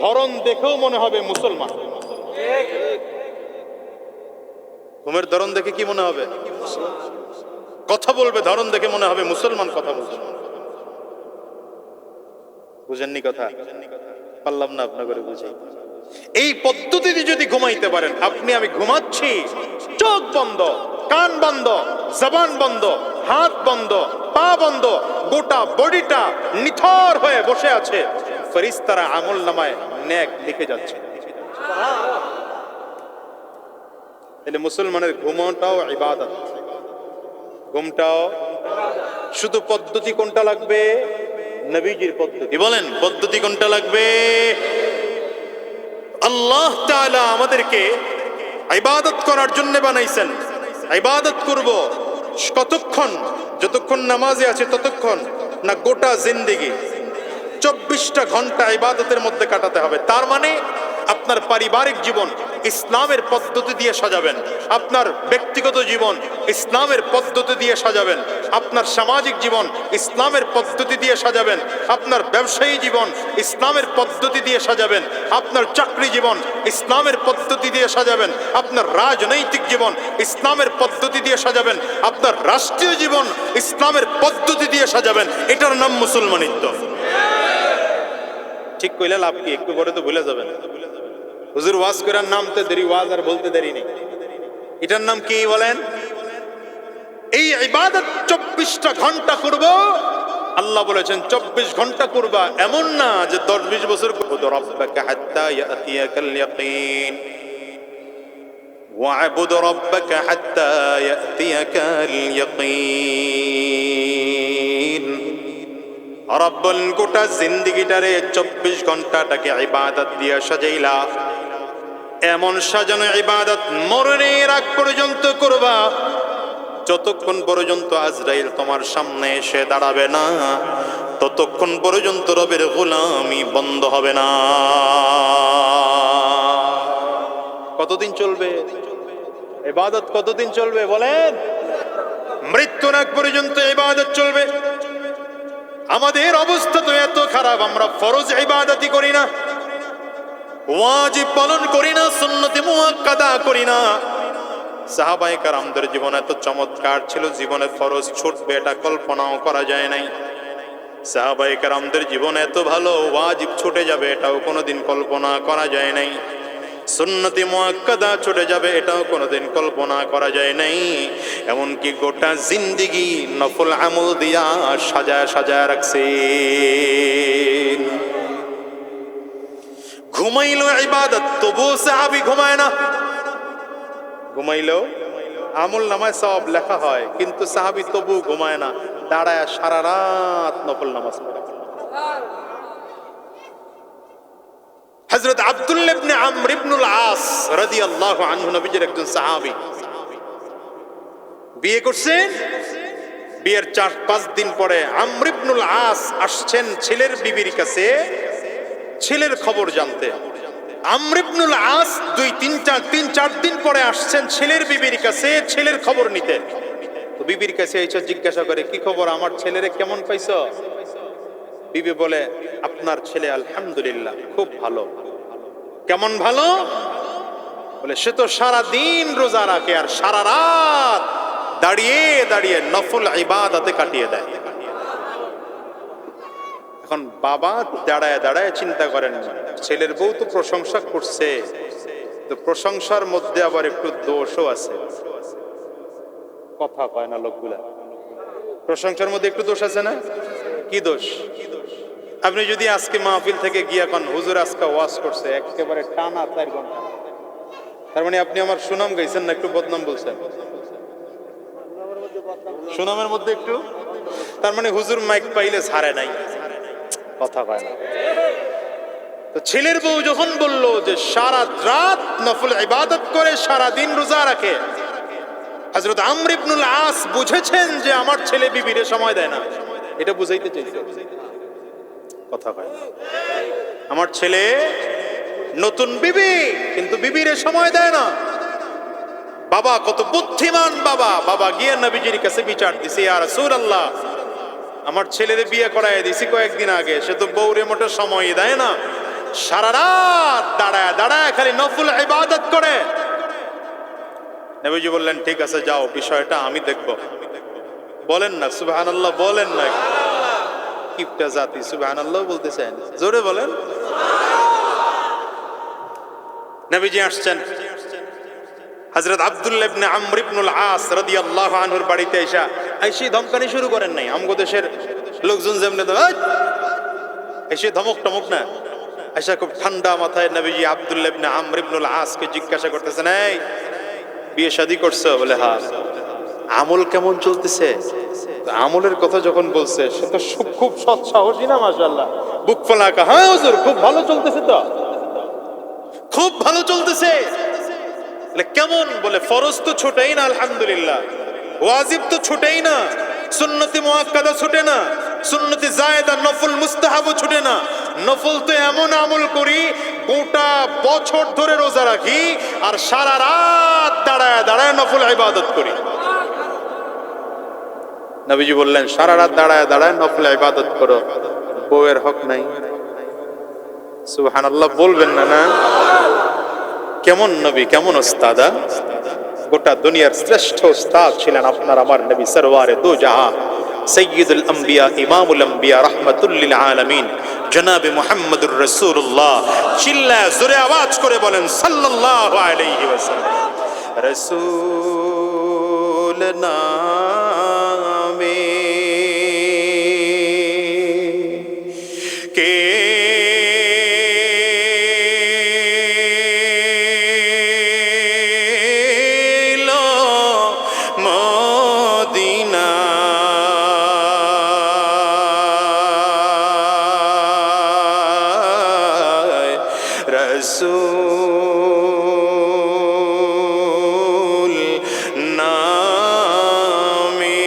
ধরন দেখেও মনে হবে মুসলমান। ঘুমের ধরন দেখে কি মনে হবে? কথা বলবে ধরন দেখে মনে হবে মুসলমান কথা বলছে। বুঝেননি কথা? পারলাম না আপনাকে বুঝাই। এই পদ্ধতিতে যদি ঘুমাইতে পারেন, আপনি, আমি ঘুমাচ্ছি, চোখ বন্ধ, কান বন্ধ, জবান বন্ধ, হাত বন্ধ, পা বন্ধ, গোটা বডিটা নিথর হয়ে বসে আছে, ফেরেশতারা আমল নামায় নেক লিখে যাচ্ছে। তাহলে মুসলমানের ঘুমানোটাও ইবাদত। ঘুমটাও শুধু পদ্ধতি কোনটা লাগবে? নবীজির পদ্ধতি। বলেন পদ্ধতি কোনটা লাগবে? আল্লাহ তাআলা আমাদেরকে ইবাদত করার জন্য বানাইছেন। ইবাদত করব কতক্ষণ? যতক্ষণ নামাজে আছে ততক্ষণ না গোটা জিন্দেগি 24টা ঘন্টা ইবাদতের মধ্যে কাটাতে হবে। তার মানে আপনার পারিবারিক জীবন ইসলামের পদ্ধতি দিয়ে সাজাবেন, আপনার ব্যক্তিগত জীবন ইসলামের পদ্ধতি দিয়ে সাজাবেন, আপনার সামাজিক জীবন ইসলামের পদ্ধতি দিয়ে সাজাবেন, আপনার ব্যবসায়ী জীবন ইসলামের পদ্ধতি দিয়ে সাজাবেন, আপনার চাকরি জীবন ইসলামের পদ্ধতি দিয়ে সাজাবেন, আপনার রাজনৈতিক জীবন ইসলামের পদ্ধতি দিয়ে সাজাবেন, আপনার রাষ্ট্রীয় জীবন ইসলামের পদ্ধতি দিয়ে সাজাবেন। এটার নাম মুসলমানিত্ব। ঠিক কইলে লাভ কি? একটু পরে তো ভুলে যাবেন। হুজুর ওয়াজ করার নামতে দেরি, ওয়াজ আর বলতে দেরি নেই। এটার নাম কি বলেন? এই ইবাদত 24টা ঘন্টা করব। আল্লাহ বলেছেন 24 ঘন্টা করবা, এমন না যে 10-20 বছর করব। রাব্বাকা হাত্তা ইয়াতিয়াকাল ইয়াকিন ওয়া'বুদ রাব্বাকা হাত্তা ইয়াতিয়াকাল ইয়াকিন। রব্বুল গোটা জিন্দেগিটারে 24 ঘন্টাটাকে ইবাদত দিয়ে সাজাইলা। এমন সাজানো ইবাদত মরণের আগ পর্যন্ত করবা, যতক্ষণ পর্যন্ত আজরাইল তোমার সামনে এসে দাঁড়াবে না, ততক্ষণ পর্যন্ত রবের গোলামি বন্ধ হবে না। কতদিন চলবে ইবাদত? কতদিন চলবে বলেন? মৃত্যুর আগ পর্যন্ত ইবাদত চলবে। আমাদের অবস্থা তো এত খারাপ, আমরা ফরজ ইবাদতই করি না, ওয়াজিব পালন করি না, সুন্নতে মুআক্কাদা করি না। সাহাবায়ে কেরামদের জীবন এত চমৎকার ছিল, জীবনে ফরজ ছুটবে এটা কল্পনাও করা যায় নাই। সাহাবায়ে কেরামদের জীবন এত ভালো, ওয়াজিব ছুটে যাবে এটাও কোনোদিন কল্পনা করা যায় নাই। সুন্নতে মুআক্কাদা ছুটে যাবে এটাও কোনোদিন কল্পনা করা যায় নাই। এমনকি গোটা জিন্দেগি নফল আমল দিয়া সাজায় সাজায় রাখছে। ঘুমাইলো ইবাদত, তবুও সাহাবী ঘুমায় না। ঘুমাইলো আমল নামায় সওয়াব লেখা হয়, কিন্তু সাহাবী তবু ঘুমায় না, দাঁড়ায় সারা রাত নফল নামাজ পড়ে। হযরত আব্দুল্লাহ ইবনে আমর ইবনুল আস রাদিয়াল্লাহু আনহু নবীজির একজন সাহাবী, বিয়ে করছেন। বিয়ের 4-5 দিন পরে আমর ইবনুল আস আসছেন ছেলের বিবির কাছে ছেলের খবর জানতে। আমর ইবনুল আস 3-4 দিন পরে আসছেন ছেলের বিবির কাছে ছেলের খবর নিতে। তো বিবির কাছে এসে জিজ্ঞাসা করে, কি খবর, আমার ছেলেরে কেমন পাইছো? বিবি বলে, আপনার ছেলে আলহামদুলিল্লাহ খুব ভালো। কেমন ভালো? বলে, সে তো সারা দিন রোজা রাখে আর সারা রাত দাঁড়িয়ে দাঁড়িয়ে নফল ইবাদতে কাটিয়ে দেয়। এখন বাবা দাঁড়ায় দাঁড়ায় চিন্তা করেন, ছেলের বউ তো প্রশংসা করছে, তো প্রশংসার মধ্যে আবার একটু দোষও আছে। কথা কয় না লোকগুলা, প্রশংসার মধ্যে একটু দোষ আছে না? কি দোষ? আপনি যদি আজকে মাহফিল থেকে গিয়া কোন হুজুর আজকে ওয়াজ করছে একেবারে টানা 4 ঘন্টা, তার মানে আপনি আমার সুনাম গাইছেন না একটু বদনাম বলছেন? সুনামের মধ্যে একটু, তার মানে হুজুর মাইক পাইলে ছাড়ে নাই। কথা কয় না। তো ছেলের বউ যখন বলল যে সারা রাত নফল ইবাদত করে সারা দিন রোজা রাখে, হযরত আমর ইবনুল আস বুঝেছেন যে আমার ছেলে বিবিরে সময় দেয় না, এটা বুঝাইতে চাইছে। কথা কয় না। আমার ছেলে নতুন বিবি, কিন্তু বিবিরে সময় দেয় না। বাবা কত বুদ্ধিমান বাবা, বাবা গিয়ে নবীজির কাছে বিচার দিছে, ইয়া রাসূলুল্লাহ, আমার ছেলের বিয়ে করায় দিছি কয়েকদিন আগে, সে তো বউরে মোটে সময় দেয় না, সারা রাত দাঁড়ায় দাঁড়ায় খালি নফল ইবাদত করে। নবীজি বললেন, ঠিক আছে যাও, বিষয়টা আমি দেখব। বলেন না সুবহানাল্লাহ, বলেন না। কিপটা জাতি সুবহানাল্লাহ বলতেছেন, জোরে বলেন। নবীজি আসছেন, হযরত আব্দুল্লাহ ইবনে আমর ইবনুল আস রাদিয়াল্লাহু আনহুর বাড়িতে আইসা ধমকানি শুরু করেন নাই। আমগো দেশের লোকজন যেমন এসে ধমক টমক না, আইসা খুব ঠান্ডা মাথায় নবীজি আব্দুল্লাহ ইবনে আমর ইবনুল আসকে জিজ্ঞাসা করতেছেন, এই বিয়ে শাদী করছো? বলে হ্যাঁ। আমল কেমন চলতেছে? আমলের কথা যখন বলছে সে তো খুব সৎ সাহসী না, মাশাআল্লাহ, বুক ফলাকা। হ্যাঁ হুজুর, খুব ভালো চলতেছে, তো খুব ভালো চলতেছে। কেমন? বলে ফরজ তো ছুটেই না আলহামদুলিল্লাহ, ওয়াজিব তো ছুটেই না, সুন্নতি মুআক্কাদা ছুটে না, সুন্নতি জায়েদা নফল মুস্তাহাবও ছুটে না। নফল তো এমন আমল করি, গোটা বছর ধরে রোজা রাখি আর সারা রাত দাঁড়ায় দাঁড়ায় নফল ইবাদত করি। নবীজি বললেন সারা রাত দাঁড়ায় দাঁড়ায় নফল ইবাদত করো, বউয়ের হক নাই। সুবহানাল্লাহ বলবেন না? না, কেমন নবী, কেমন ওস্তাদ! গোটা দুনিয়ার শ্রেষ্ঠ ওস্তাদ ছিলেন আপনার আমার নবী সরওয়ারে দু জাহান, সাইয়্যিদুল আম্বিয়া, ইমামুল আম্বিয়া, রাহমাতুল লিল আলামিন, জনাবে মুহাম্মদুর রাসূলুল্লাহ। চিল্লায় জোরে আওয়াজ করে বলেন সাল্লাল্লাহু আলাইহি ওয়াসাল্লাম। রাসূল নামে কে রসূল নামে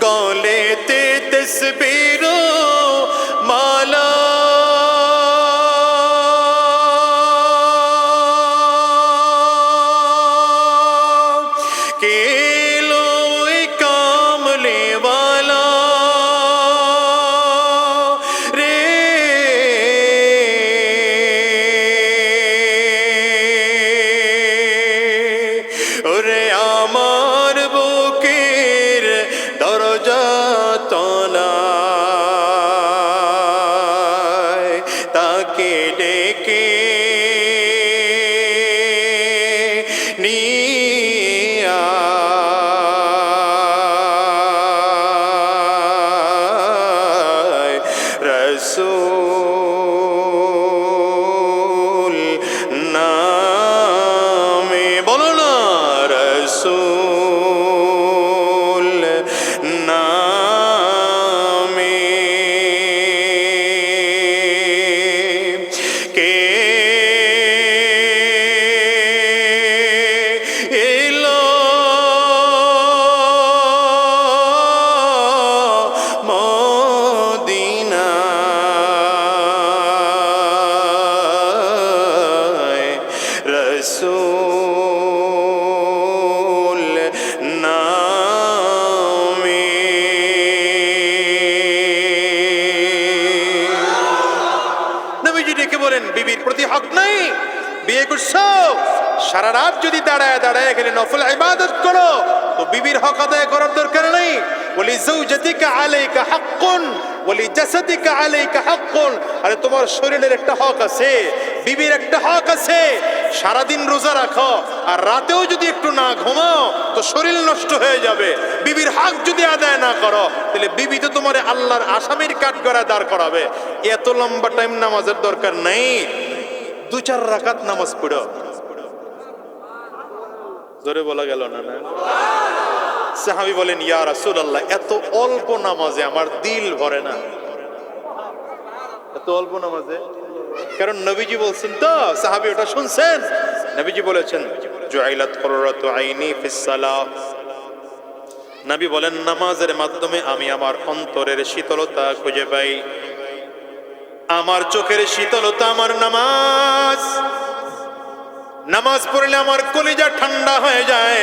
গলেতে তসবির মালা কে লোই কামলে वाला ওরে আমার বুকের দরজা তলায় তাকে ডেকে নিয়ে আয় রসূল নামে। বলো না রসূল নামে কে এলো মদিনায় রসূল নামে। নবীজি ডেকে বলেন বিবির প্রতি হক নাই? বিয়ে করছো, সারা রাত যদি দাঁড়ায় দাঁড়ায় গেলে নফল ইবাদত করো, তো বিবির হক আদায় করার দরকার নেই। ওয়ালি যাওজাতিকা আলাইকা হাক্কুন ওয়ালি জাসাদিকা আলাইকা হাক্কুন। আরে তোমার শরীরের একটা হক আছে, বিবির একটা হক আছে। সারাদিন রোজা রাখো আর রাতেও যদি একটু না ঘুমাও তো শরীর নষ্ট হয়ে যাবে। বিবির হক যদি আদায় না করো তাহলে বিবি তো তোমার আল্লাহর আসামির কাঠগড়ায় দাঁড় করাবে। এত লম্বা টাইম নামাজের দরকার নেই, 2-4 রাকাত নামাজ পড়ো। জোরে বলা গেল না? না, সাহাবী বলেন ইয়া রাসূলুল্লাহ, এত অল্প নামাজে আমার দিল ভরে না। এত অল্প নামাজে? কারণ নবীজি বলছেন তো, সাহাবী ওটা শুনছেন, নবীজি বলেছেন জুআইলাত কুররাতু আইনি ফিস সালাহ। নবী বলেন নামাজের মাধ্যমে আমি আমার অন্তরের শীতলতা খুঁজে পাই। আমার চোখের শীতলতা আমার নামাজ। নামাজ পড়লে আমার কলিজা ঠান্ডা হয়ে যায়।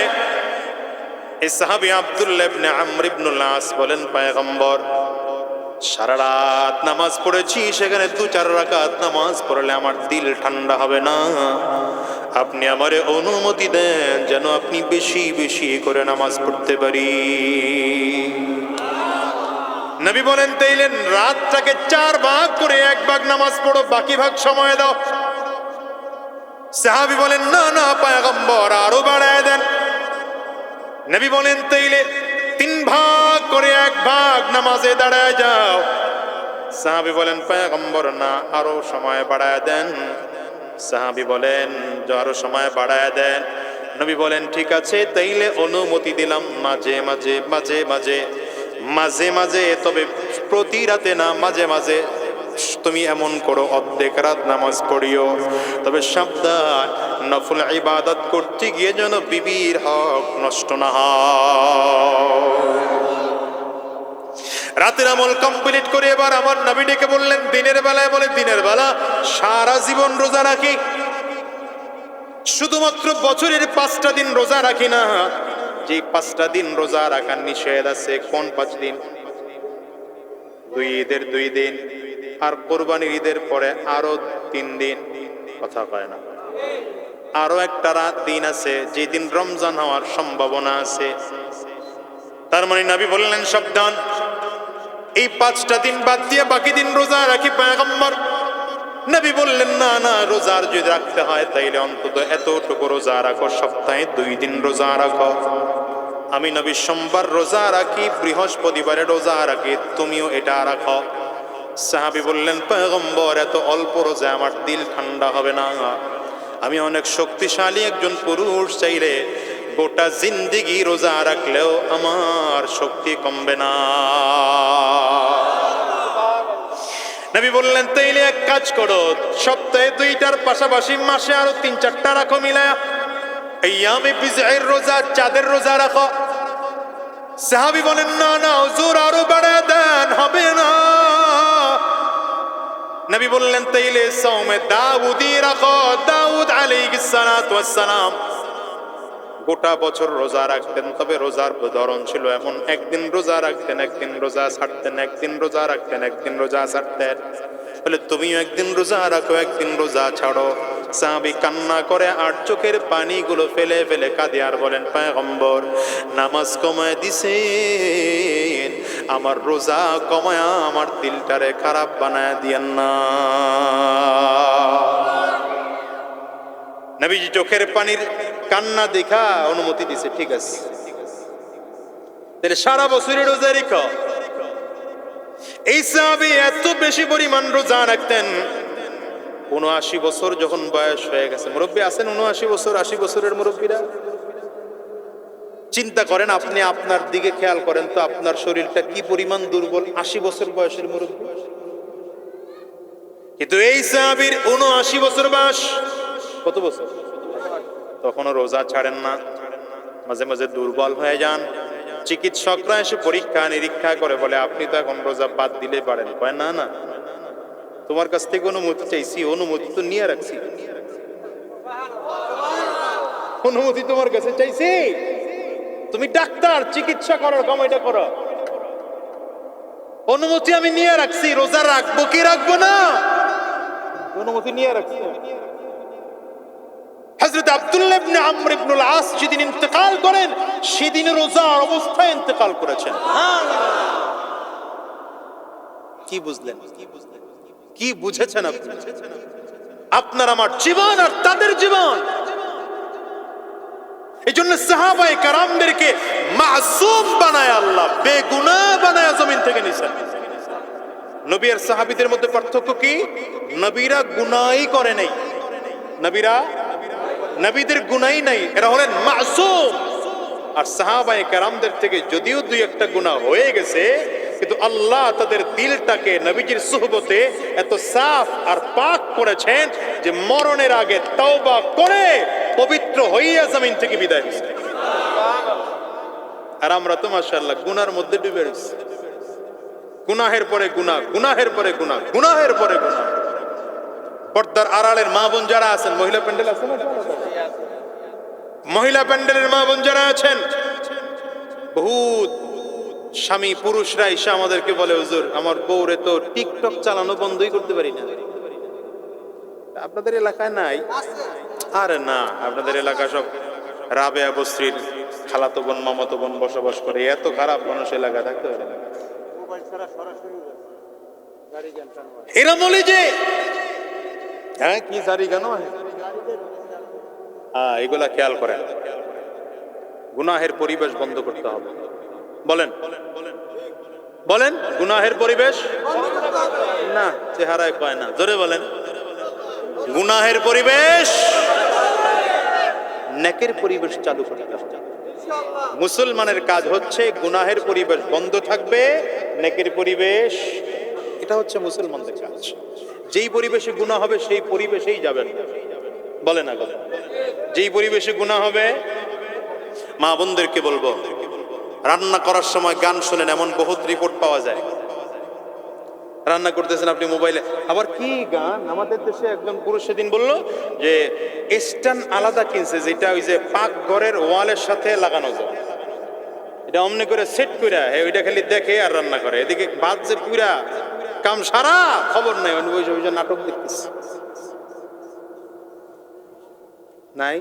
এই সাহাবী আব্দুল্লাহ ইবনে আমর ইবনুল আস বলেন পয়গম্বর সারা রাত নামাজ পড়েছি, সেখানে 2-4 রাকাত নামাজ পড়লে আমার দিল ঠান্ডা হবে না। আপনি আমারে অনুমতি দেন যেন আপনি বেশি বেশি করে নামাজ পড়তে পারি। নবী বলেন তাইলে রাতটাকে 4 ভাগ করে 1 ভাগ নামাজ পড়ো, বাকি ভাগ সময় দাও। সাহাবী বলেন না না পয়গম্বর, আরো বাড়ায় দেন। নবী বলেন তাইলে 3 ভাগ করে 1 ভাগ নামাজে দাঁড়ায় যাও। সাহাবী বলেন পয়গম্বর না, আরো সময় বাড়ায় দেন। সাহাবী বলেন আরো সময় বাড়ায় দেন। নবী বলেন ঠিক আছে, তাইলে অনুমতি দিলাম মাঝে মাঝে মাঝে মাঝে মাঝে মাঝে, তবে প্রতি রাতে না, মাঝে মাঝে তুমি এমন করো অর্ধেক রাত নামাজ পড়িও, তবে সাবধান নফল ইবাদত করতে গিয়ে যেন বিবির হক নষ্ট না হয়। রাতের আমল কমপ্লিট করে এবার আমার নবী ডেকে বললেন দিনের বেলায়, বলে দিনের বেলা সারা জীবন রোজা রাখি, শুধুমাত্র বছরের 5টা দিন রোজা রাখি না, যে 5টা দিন রোজা রাখার নিষেধ আছে। কোন 5 দিন? 2 ঈদের 2 দিন, আর কোরবানির ঈদের পরে আরো 3 দিন। কথা কয় না? আরো একটা রাত দিন আছে যেদিন রমজান হওয়ার সম্ভাবনা আছে। তার মানে নবী বললেন সাবধান, এই 5টা দিন বাদ দিয়ে বাকি দিন রোজা রাখি পয়গম্বর। নবী বললেন না না, রোজার যদি রাখতে হয় তাইলে অন্তত এতটুকু রোজা রাখো, সপ্তাহে 2 দিন রোজা রাখো। আমি নবী সোমবার রোজা রাখি, বৃহস্পতিবারে রোজা রাখি, তুমিও এটা রাখো। সাহাবী বললেন পয়গম্বর এত অল্প রোজা আমার দিল ঠান্ডা হবে না, আমি অনেক শক্তিশালী একজন পুরুষ, চাইলে গোটা জিন্দেগি রোজা রাখলেও আমার শক্তি কমবে না। নবী বললেন তাইলে এক কাজ করো, সপ্তাহে 2টার পাশাপাশি মাসে আরো 3-4টা রাখো মিলায়া, আইয়ামে বিজয়ের রোজা, চাঁদের রোজা রাখো। সাহাবী বলেন না না হুজুর আরো বাড়ায় দেন, হবে না। নবী বললেন তাইলে সাওমে দাউদি রাখো, দাউদ আলাইহিস সালাতু ওয়াস সালাম গোটা বছর রোজা রাখতেন, তবে রোজার ধরন ছিল এমন, একদিন রোজা রাখতেন, একদিন রোজা ছাড়তেন, একদিন রোজা রাখতেন, একদিন রোজা ছাড়তেন। বলে তুমিও একদিন রোজা রাখো, একদিন রোজা ছাড়ো। সাহাবী কান্না করে আর চোখের পানিগুলো ফেলে ফেলে কাঁদে আর বলেন পয়গম্বর নামাজ কমায় দিছেন, আমার রোজা কমায় আমার দিলটারে খারাপ বানায় দিয়েন না। নবীজি চোখের পানির কান্না দেখা অনুমতি দিছে, ঠিক আছে তাহলে সারা বছরই রোজা রেখো। এই সাহাবী এত বেশি পরিমাণ রোজা রাখতেন, ৭৯ বছর যখন বয়স হয়ে গেছে, মুরব্বী আছেন ৭৯ বছর, ৮০ বছরের মুরব্বীরা, চিন্তা করেন আপনি, আপনার দিকে খেয়াল করেন তো আপনার শরীরটা কি পরিমাণ দুর্বল ৮০ বছর বয়সের মুরব্বী। কিন্তু এই সাহাবীর ৭৯ বছর বয়স, কত বছর, তখনও রোজা ছাড়েন না, মাঝে মাঝে দুর্বল হয়ে যান। চিকিৎসকরা এসে পরীক্ষা নিরীক্ষা করে বলে আপনি তো এখন রোজা বাদ দিলে পারেন। কয় না না, তোমার কাছ থেকে অনুমতি চাইছি, অনুমতি তো নিয়ে রাখছি, অনুমতি তোমার কাছে চাইছি, তুমি ডাক্তার চিকিৎসা করার সময়টা করো, অনুমতি আমি নিয়ে রাখছি, রোজা রাখবো কি রাখবো না অনুমতি নিয়ে রাখছি। হযরত আব্দুল্লাহ ইবনে আমর ইবনুল আস যেদিন ইন্তেকাল করেন, সেদিন রোজার অবস্থায় ইন্তেকাল করেছেন। কি বুঝলেন, কি বুঝেছেন আপনি? আপনার আমার জীবন আর তাদের জীবন। এই জন্য সাহাবায়ে কেরামদেরকে মাসুম বানায় আল্লাহ, বেগুনাহ বানায় জমিন থেকে নিছেন। নবী আর সাহাবীদের মধ্যে পার্থক্য কি? নবীরা গুনাহই করে নাই, নবীদের গুনাহই নাই, এরা হলেন মাসুম। আর সাহাবায়ে কেরামদের থেকে যদিও 2-1টা গুনাহ হয়ে গেছে, কিন্তু আল্লাহ তাদের দিলটাকে নবীজির সুহবতে এত সাফ আর পাক করেছেন যে মরণের আগে তওবা করে পবিত্র হইয়া জমিন থেকে বিদায় হয়েছে। আর আমরা তো মাশাআল্লাহ গুনার মধ্যে ডুবে রয়েছি, গুনাহের পরে গুনাহ, গুনাহের পরে গুনাহ, গুনাহের পরে গুনাহ। পর্দার আড়ালের মা বোন যারা আছেন, মহিলা প্যান্ডেল আছে না, মহিলা প্যান্ডেলের মা বোন যারা আছেন, বহুত স্বামী পুরুষরা এসে আমাদেরকে বলে হুজুর আমার বউরে তো টিকটক চালানো বন্ধই করতে পারি না। আপনাদের এলাকায় নাই? আরে না, আপনাদের এলাকা সব রাবেয়া বস্ত্রীর খালাতো বোন মামাতো বোন বসবাস করে, এত খারাপ মানুষ এলাকা থাকতে পারে না। এরা বলে যে হ্যাঁ কি জারি গান, এগুলা খেয়াল করেন, গুনাহের পরিবেশ বন্ধ করতে হবে। বলেন বলেন, গুনাহের পরিবেশ না, চেহারায় কয় না, জোরে বলেন। গুনাহের পরিবেশ, নেকের পরিবেশ চালু করতে হবে। মুসলমানের কাজ হচ্ছে গুনাহের পরিবেশ বন্ধ থাকবে, নেকের পরিবেশ, এটা হচ্ছে মুসলমানদের কাজ। যেই পরিবেশে গুনাহ হবে সেই পরিবেশেই যাবেন, বলে না কথা। যেই পরিবেশে গুনাহ হবে, মা বোনদেরকে বলবো রান্না করার সময় গান শুনেন, এমন বহুত রিপোর্ট পাওয়া যায়। রান্না করতেছেন আপনি মোবাইলে, আবার কি গান। আমাদের দেশে একজন পুরুষ সেদিন বলল যে স্ট্যান্ড আলাদা কিনছে, যেটা ওই যে পাক ঘরের ওয়ালের সাথে লাগানো যায়, এটা অমনি করে সেট করে ওইটা খালি দেখে আর রান্না করে। এদিকে ভাত যে পুরা কাম সারা, খবর নাই, ওই নাটক দেখতেছে। নাই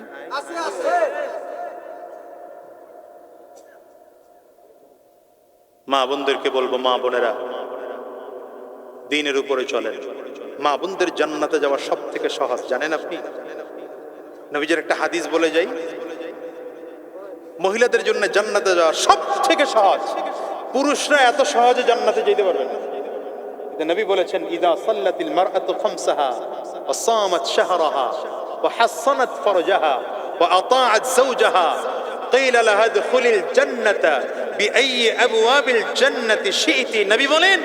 মা বোনদেরকে বলবো, মা বোনেরা দ্বীনের উপরে চলেন। মা বোনদের জান্নাতে যাওয়া সব থেকে সহজ, জানেন আপনি? নবীজির একটা হাদিস বলে যাই, মহিলাদের জন্য জান্নাতে যাওয়া সব থেকে সহজ, পুরুষরা এত সহজে জান্নাতে যেতে পারবে না। নবী বলেছেন, ইদা সাল্লাতিল মারআতু খামসাহা ওয়া সামাত শাহরাহা ওয়া হাসানাত ফারজাহা ওয়া আতাআত যাওজাহা কিলা লাহা দুখুলিল জান্নাতা বিআইয়ি আবওয়াবিল জান্নাতি শি'তি। নবী বলেন,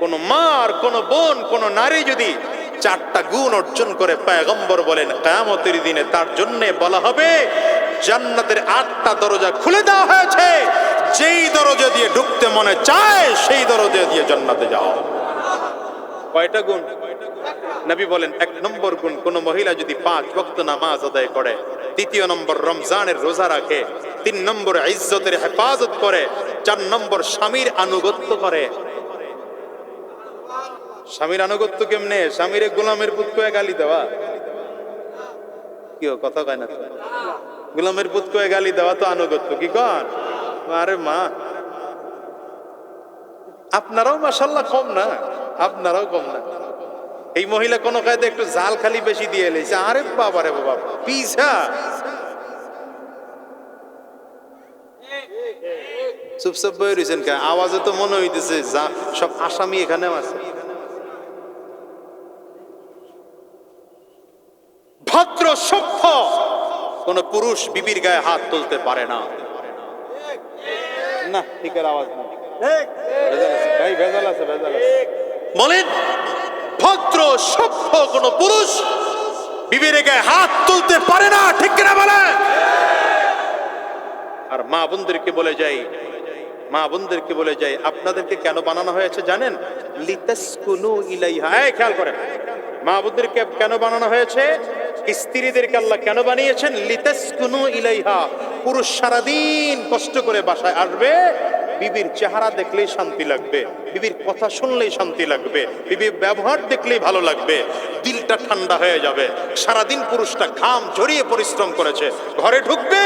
কোন মার, কোন বোন, কোন নারী যদি 4টা গুণ অর্জন করে, পয়গম্বর বলেন কিয়ামতের দিনে তার জন্য বলা হবে জান্নাতের 8টা দরজা খুলে দেওয়া হয়েছে, যেই দরজা দিয়ে ঢুকতে মনে চায় সেই দরজা দিয়ে জান্নাতে যাও। কয়টা গুণ? নবী বলেন, 1 নম্বর গুণ, কোন মহিলা যদি 5 ওয়াক্ত নামাজ আদায় করে, 2 নম্বর রমজানের রোজা রাখে, 3 নম্বর ইজ্জতের হেফাজত করে, 4 নম্বর স্বামীর আনুগত্য করে। স্বামীর আনুগত্য কেমনে? স্বামীর গোলামের পুত কয়ে গালি দেওয়া, কি কথা কয় না? গোলামের পুত কয়ে গালি দেওয়া তো আনুগত্য, কি কন? আরে মা, আপনারাও মাশাআল্লাহ কম না, আপনারাও কম না। এই মহিলা কোন কায়দা একটু জাল খালি বেশি দিয়ে এলেছে, আরে বাবা রে বাবা, পিছা চুপচাপ বয়ে রয়েছেন কে? আওয়াজে তো মনে হইতেছে যা সব আসামি এখানেও আছে। ভদ্র সভ্য কোন পুরুষ বিবির গায়ে হাত তুলতে পারে না। না, ঠিকের আওয়াজ না, ভাই ভেজাল আছে, ভেজাল আছে। বলেন, ভদ্র সভ্য কোন পুরুষ বিবির গায়ে হাত তুলতে পারে না, ঠিক কিনা বলেন? আর মা বোনদেরকে বলে যাই, মা বোনদেরকে বলে যাই, আপনাদেরকে কেন বানানো হয়েছে জানেন? লিতাসকুনু ইলাইহা। খেয়াল করেন, মা বোনদেরকে কেন বানানো হয়েছে? স্ত্রীদেরকে আল্লাহ কেন বানিয়েছেন? লিতাসকুনু ইলাইহা। পুরুষ সারাদিন কষ্ট করে বাসায় আসবে, বিবির চেহারা দেখলেই শান্তি লাগবে, বিবির কথা শুনলেই শান্তি লাগবে, বিবির ব্যবহার দেখলেই ভালো লাগবে, দিলটা ঠান্ডা হয়ে যাবে। সারাদিন পুরুষটা ঘাম ঝরিয়ে পরিশ্রম করেছে, ঘরে ঢুকবে,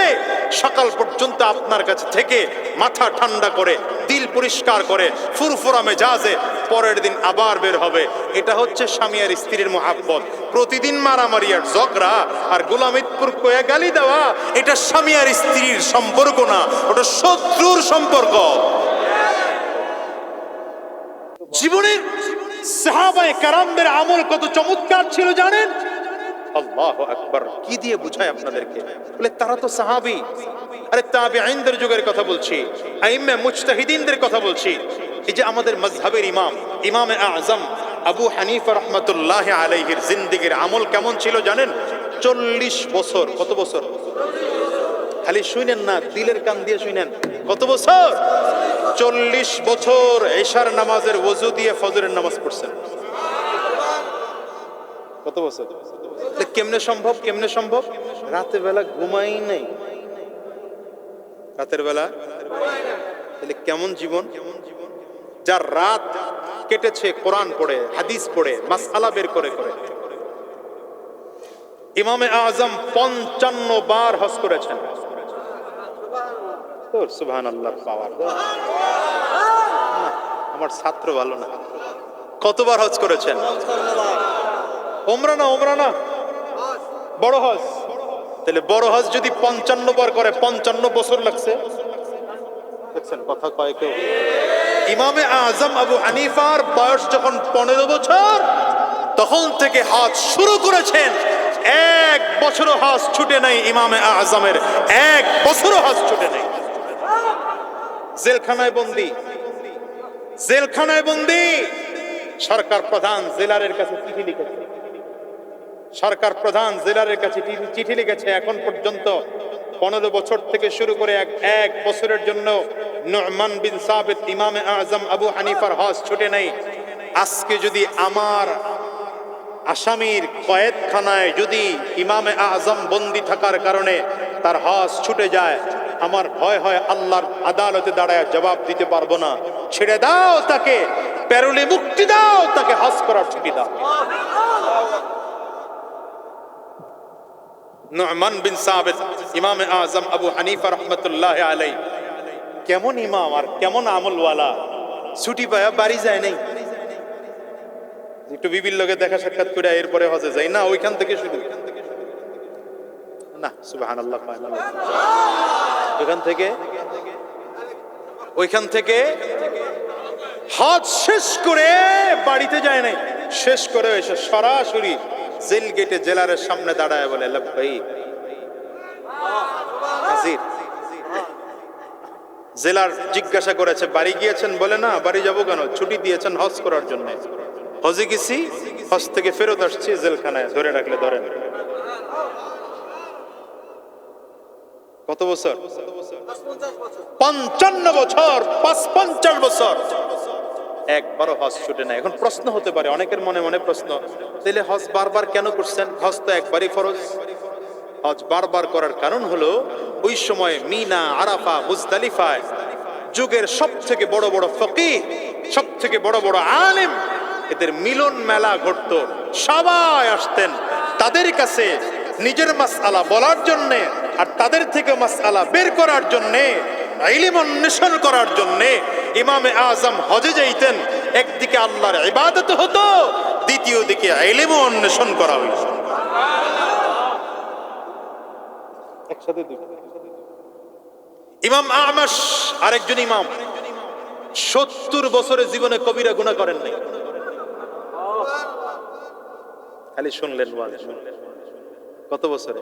সকাল পর্যন্ত আপনার কাছে থেকে মাথা ঠান্ডা করে, দিল পরিষ্কার করে, ফুরফুরা মেজাজে পরের দিন আবার বের হবে। এটা হচ্ছে স্বামী আর স্ত্রীর মহাব্বত। প্রতিদিন মারামারি আর ঝগড়া আর গোলামিদপুর কয়ে গালি দেওয়া, এটা স্বামী আর স্ত্রীর সম্পর্ক না, ওটা শত্রুর সম্পর্ক। জীবনের সাহাবায়ে কেরামদের আমল কত চমৎকার ছিল জানেন? আল্লাহু আকবার। কি দিয়ে বুঝায় আপনাদেরকে? বলে তারা তো সাহাবী। আরে তাবেঈনদের যুগের কথা বলছি, আইম্মে মুজতাহিদিনদের কথা বলছি। এই যে আমাদের মাযহাবের ইমাম, ইমামে আযম আবু হানিফা রাহমাতুল্লাহি আলাইহির জিন্দেগির আমল কেমন ছিল জানেন? 40 বছর। কত বছর? খালি শুনেন না, দিলের কান দিয়ে শুনেন। কত বছর? 40 বছর এশার নামাজের ওযু দিয়ে ফজরের নামাজ পড়ছেন। কত বছর? কেমনে সম্ভব? কেমনে সম্ভব? রাতের বেলা ঘুমাই নাই, রাতের বেলা। তাহলে কেমন জীবন? যার রাত কেটেছে কোরআন পড়ে, হাদিস পড়ে, মাসআলা বের করে করে। ইমামে আযম 55 বার হজ করেছেন। সুবহানাল্লাহর পাওয়ার। আমার ছাত্র ভালো না। কতবার হজ করেছেন? ওমরা না, ওমরা না, বড় হজ। তাহলে বড় হজ যদি 55 বার করে, 55 বছর লাগছে। দেখছেন কথা কয় কেউ? ইমামে আযম আবু হানিফার বয়স যখন 15 বছর, তখন থেকে হজ শুরু করেছেন, এক বছরও হজ ছুটে নাই ইমামে আজমের, এক বছরও হজ ছুটে নাই। জেলখানায় বন্দী, জেলখানায় বন্দী। সরকার প্রধান জেলারের কাছে চিঠি লিখেছে, সরকার প্রধান জেলারের কাছে চিঠি লিখেছে, এখন পর্যন্ত 15 বছর থেকে শুরু করে এক বছরের জন্য নু'মান বিন সাবিত ইমামে আজম আবু হানিফার হজ ছুটে নাই। আজকে যদি আমার আসামির কয়েদখানায় যদি ইমামে আজম বন্দী থাকার কারণে তার হজ ছুটে যায়, আমার ভয় হয় আল্লাহর আদালতে দাঁড়ায় জবাব দিতে পারবো না। ছেড়ে দাও তাকে, প্যারোলে মুক্তি দাও তাকে, হজ করার ছুটি দাও। নু'মান বিন সাবিত ইমামে আজম আবু হানিফা রাহমাতুল্লাহ আলাইহি কেমন ইমাম আর কেমন আমলওয়ালা, ছুটি পায়া বাড়ি যায় নাই, একটু বিবির লগে দেখা সাক্ষাৎ করে এরপরে হজে যাই না, ওইখান থেকে শুরু না। সুবহানাল্লাহ, ওইখান থেকে হজ শেষ করে বাড়িতে যায় নাই, শেষ করে এসে সরাসরি জেল গেটে জেলারের সামনে দাঁড়ায় বলে লাব্বাইক হাজির। জেলার জিজ্ঞাসা করেছে বাড়ি গিয়েছেন, বলে না বাড়ি যাবো কেন, ছুটি দিয়েছেন হজ করার জন্য। হজে গেছি, হজ থেকে ফেরত আসছি, জেলখানায় ধরে রাখলে ধরেন। কত বছর? 55 বছর, 55 বছর, একবারও হজ ছুটে নাই। এখন প্রশ্ন হতে পারে অনেকের মনে মনে প্রশ্ন, তাহলে হজ বারবার কেন করছেন? হজ তো একবারই ফরজ। হজ বারবার করার কারণ হলো ওই সময় মিনা, আরাফা, মুজদালিফায় যুগের সব থেকে বড় বড় ফকিহ, সব থেকে বড় বড় আলেম, এদের মিলন মেলা ঘটতো, সবাই আসতেন তাদের কাছে নিজের মাসআলা বলার জন্যে, আর তাদের থেকে মাসআলা বের করার জন্যে, ইলম অন্বেষণ করার জন্যে ইমামে আজম হজে যাইতেন। একদিকে আল্লাহর ইবাদত হতো, দ্বিতীয় দিকে ইলম অন্বেষণ করা হইত। একসাথে ইমাম আ'মাশ আরেকজন ইমাম 70 বছরের জীবনে কবিরা গুনাহ করেন নাই। খালি শুনলেন ওয়াজ, কত বছরে?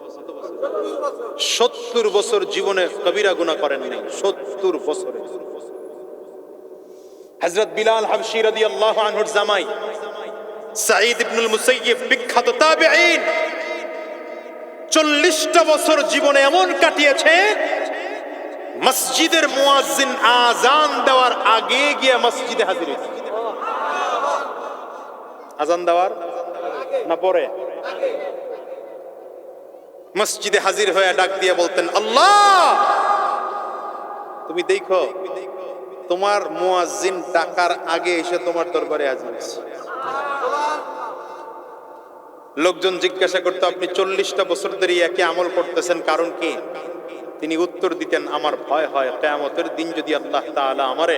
70 বছর জীবনে কবিরা গুনাহ করেন নাই, 70 বছরে। হযরত বিলাল হাবশী রাদিয়াল্লাহু আনহুর জামাই সাঈদ ইবনুল মুসাইয়্যিব, বিখ্যাত তাবেঈন, 40টা বছর জীবনে এমন কাটিয়েছে, মসজিদের মুয়াজ্জিন আযান দেওয়ার আগে গিয়ে মসজিদে হাজির হইতেন। আযান দেওয়ার না পরে মসজিদে হাজির হয়ে ডাক দিয়ে বলতেন, আল্লাহ তুমি দেখো তোমার মুয়াজ্জিন ডাকার আগে এসে তোমার দরবারে হাজির হয়েছে। লোকজন জিজ্ঞাসা করতো, আপনি 40টা বছর ধরে একই আমল করতেছেন, কারণ কি? তিনি উত্তর দিতেন, আমার ভয় হয় কিয়ামতের দিন যদি আল্লাহ তাআলা আমারে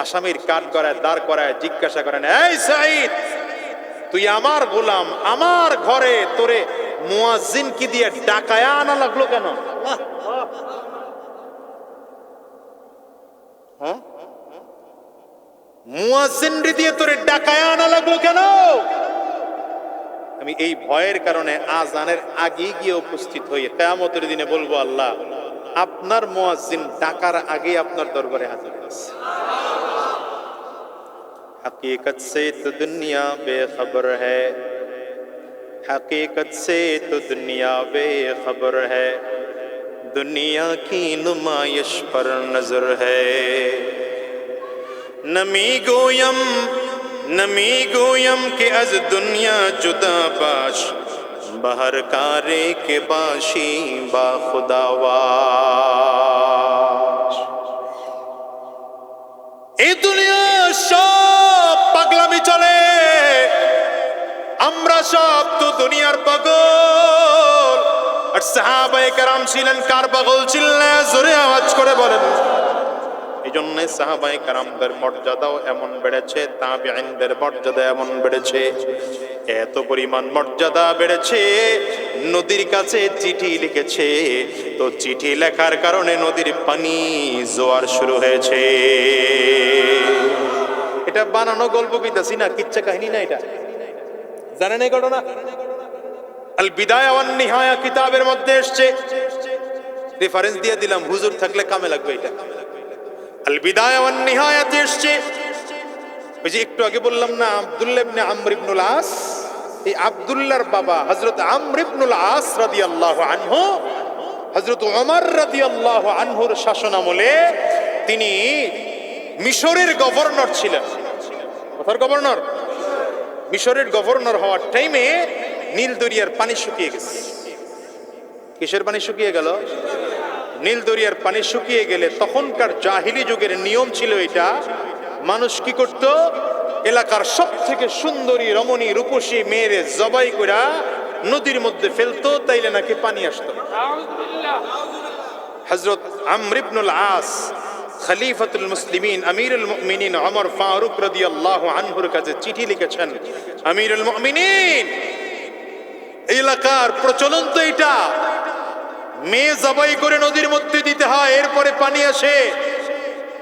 আসামির কাঠ গড়ায় দাঁড় করায় জিজ্ঞাসা করেন, এই সাঈদ তুই আমার গোলাম, আমার ঘরে তোরে মুয়াজ্জিন কি দিয়ে ডাকায়া আনা লাগলো কেন? হ্যাঁ, মুয়াজ্জিন দিয়ে তোরে ডাকায়া আনা লাগলো কেন? আমি এই ভয়ের কারণে আজানের আগে গিয়ে উপস্থিত হই, কিয়ামতের দিনে বলবো, আল্লাহ আপনার মুয়াজ্জিন ডাকার আগে আপনার দরবারে হাজির হয়েছে। हकीकत से तो दुनिया बेखबर है, हकीकत से तो दुनिया बेखबर है, दुनिया की नुमाइश पर नजर है। नमी गोयम के अज दुनिया जुदा बाश, बहर कारे के बाशी बा खुदावाश। এই দুনিয়া সব পাগলামি চলে, আমরা সব তো দুনিয়ার পাগল। আর সাহাবায়ে কেরাম ছিলেন কার পাগল ছিলেন? জোরে আওয়াজ করে বলেন। এই জন্য সাহাবায়ে কেরামদের মর্যাদাও এমন বেড়েছে, তাবেঈনদের মর্যাদা এমন বেড়েছে, এত পরিমাণ মর্যাদা বেড়েছে, নদীর কাছে চিঠি লিখেছে, তো চিঠি লেখার কারণে নদীর পানি জোয়ার শুরু হয়েছে। এটা বানানো গল্প কইতাছি না, কিচ্ছা কাহিনী না, এটা জানেন এই ঘটনা? আল বিদায়া ওয়ান নিহায়া কিতাবের মধ্যে এসেছে, রেফারেন্স দিয়ে দিলাম, হুজুর থাকলে কামে লাগবে এটা। আল বিদায়া ওয়ান নিহায়াতে এসেছে, ওই যে একটু আগে বললাম না আব্দুল্লাহ ইবনে আমর ইবনুল আস, এই আব্দুল্লাহর বাবা হযরত আমর ইবনুল আস রাদিয়াল্লাহু আনহু হযরত ওমর রাদিয়াল্লাহু আনহুর শাসনামলে তিনি মিশরের গভর্নর ছিলেন। কোথার গভর্নর? মিশরের গভর্নর হওয়ার টাইমে নীল দরিয়ার পানি শুকিয়ে গেছে। কিসের পানি শুকিয়ে গেল? নীল দরিয়ার পানি শুকিয়ে গেলে তখনকার জাহিলি যুগের নিয়ম ছিল এটা, মানুষ কি করত? এলাকার সব থেকে সুন্দরী রমণী রূপসী মেয়েরে জবাই কইরা নদীর মধ্যে ফেলতো, তাইলে নাকি পানি আসতো। হযরত আমর ইবনুল আস খলিফাতুল মুসলিমিন আমিরুল মুমিনিন ওমর ফারুক রাদিয়াল্লাহু আনহুর কাছে চিঠি লিখেছেন, আমিরুল মুমিনিন, এলাকার প্রচলন তো এটা, মেয়ে জবাই করে নদীর মধ্যে দিতে হয়, এরপরে পানি আসে।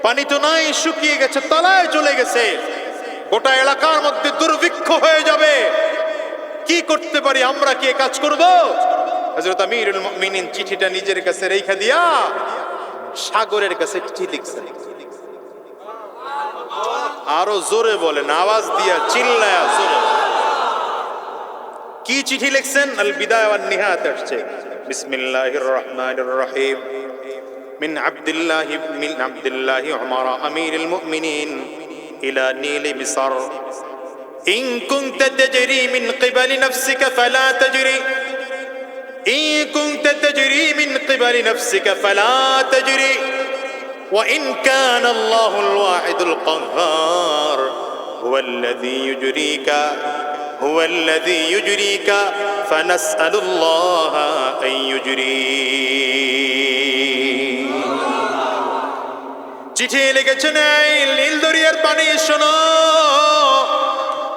পানি তো নাই, শুকিয়ে গেছে, তলায় চলে গেছে, গোটা এলাকার মধ্যে দুর্ভিক্ষ হয়ে যাবে, কি করতে পারি আমরা? কি কাজ করব? হযরত আমিরুল মুমিনিন চিঠিটা নিজের কাছে রেখে দিয়া সাগরের কাছে চিঠি লিখছেন। আরো জোরে বলেন, আওয়াজ দিয়া চিল্লায়া জোরে। কি চিঠি লিখছেন? আল বিদায়া ওয়ান নিহায়াত আসছে, বিসমিল্লাহির রহমানির রহিম, মিন আব্দুল্লাহি উমর আমিরুল মুমিনিন ইলা নীল মিসর, ইন কুনতা তাজরি মিন কিবালি নাফসিকা ফালা তাজরি, ইন কুনতা তাজরি মিন কিবালি নাফসিকা ফালা তাজরি, ওয়া ইন কানা আল্লাহুল ওয়াহিদুল কাহ্হার হুয়াল্লাযী ইউজরিকা هو الذي يجريك فنسأل الله أن يجريك। চিঠি লিখেছেন, এই নীল দরিয়ার পানি শোনো,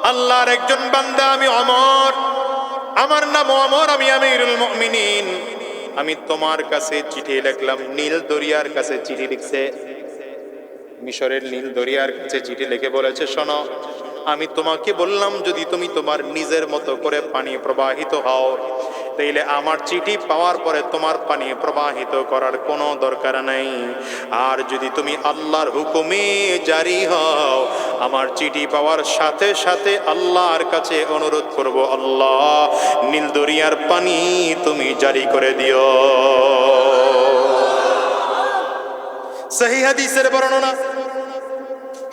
আল্লাহর একজন বান্দা আমি ওমর, আমার নাম ওমর, আমি আমিরুল মুমিনিন, আমি তোমার কাছে চিঠি লিখলাম। নীল দরিয়ার কাছে চিঠি লিখছে, মিশরের নীল দরিয়ার কাছে চিঠি লিখে বলেছে, শোনো, আমি তোমাকে বললাম যদি তুমি তোমার নিজের মতো করে পানি প্রবাহিত হও, তাইলে আমার চিঠি পাওয়ার পরে তোমার পানি প্রবাহিত করার কোনো দরকার নাই। আর যদি তুমি আল্লাহর হুকুমে জারি হও, আমার চিঠি পাওয়ার সাথে সাথে আল্লাহর কাছে অনুরোধ করব, আল্লাহ নীল দরিয়ার পানি তুমি জারি করে দিও। সহিহ হাদিসের বর্ণনা,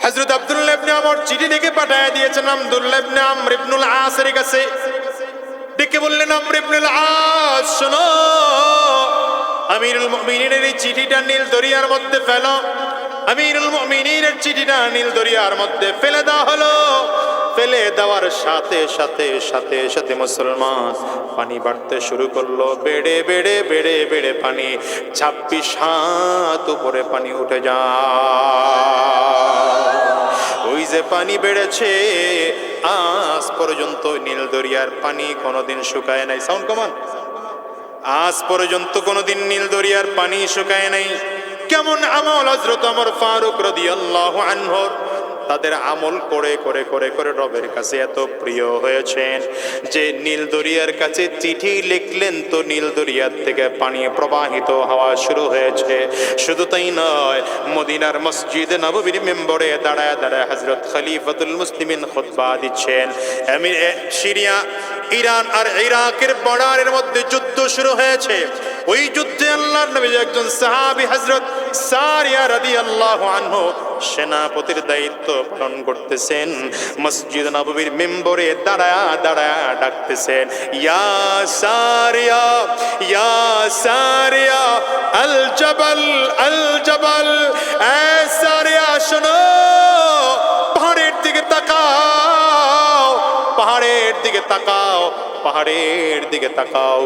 হযরত আব্দুল্লাহ ইবনে আমর চিঠি লিখে পাঠিয়ে দিয়েছেন আব্দুল্লাহ ইবনে আমর ইবনুল আসের কাছে, ডেকে বললেন, আমর ইবনুল আস শোনো, আমিরুল মুমিনিনের এই চিঠিটা নীল দরিয়ার মধ্যে ফেলো। আমিরুল মুমিনিনের চিঠিটা নীল দরিয়ার মধ্যে ফেলে দেওয়া হলো। ফেলে দেওয়ার সাথে সাথে সাথে সাথে মুসলমান পানি বাড়তে শুরু করলো, বেড়ে বেড়ে বেড়ে বেড়ে পানি 26 হাত উপরে পানি উঠে যায়। ওই যে পানি বেড়েছে, আজ পর্যন্ত নীল দরিয়ার পানি কোনোদিন শুকায় নাই। সাউন্ড কমান। আজ পর্যন্ত কোনোদিন নীল দরিয়ার পানি শুকায় নাই। কেমন আমল হযরত ওমর ফারুক রাদিয়াল্লাহু আনহু, তাদের আমল করে করে করে করে রবের কাছে এত প্রিয় হয়েছেন যে নীল দরিয়ার কাছে চিঠি লিখলেন তো নীল দরিয়ার থেকে পানি প্রবাহিত হওয়া শুরু হয়েছে। শুধু তাই নয়, মদিনার মসজিদে নববীর মেম্বরে দাঁড়ায় দাঁড়ায় হযরত খলিফাতুল মুসলিমিন খুতবা দিচ্ছেন। সিরিয়া, ইরান আর ইরাকের বর্ডারের মধ্যে যুদ্ধ শুরু হয়েছে। ওই যুদ্ধে আল্লাহর নবী একজন সাহাবী হযরত সারিয়া রাদিয়াল্লাহু আনহু সেনাপতির দায়িত্ব পালন করতেছেন। মসজিদ নববীর মেম্বরে দাঁড়ায়া দাঁড়ায়া ডাকতেছেন, ইয়া সারিয়া, ইয়া সারিয়া, আল জাবাল, আল জাবাল, এ সারিয়া শোনো, পাহাড়ের দিকে তাকাও, পাহাড়ের দিকে তাকাও, পাহাড়ের দিকে তাকাও।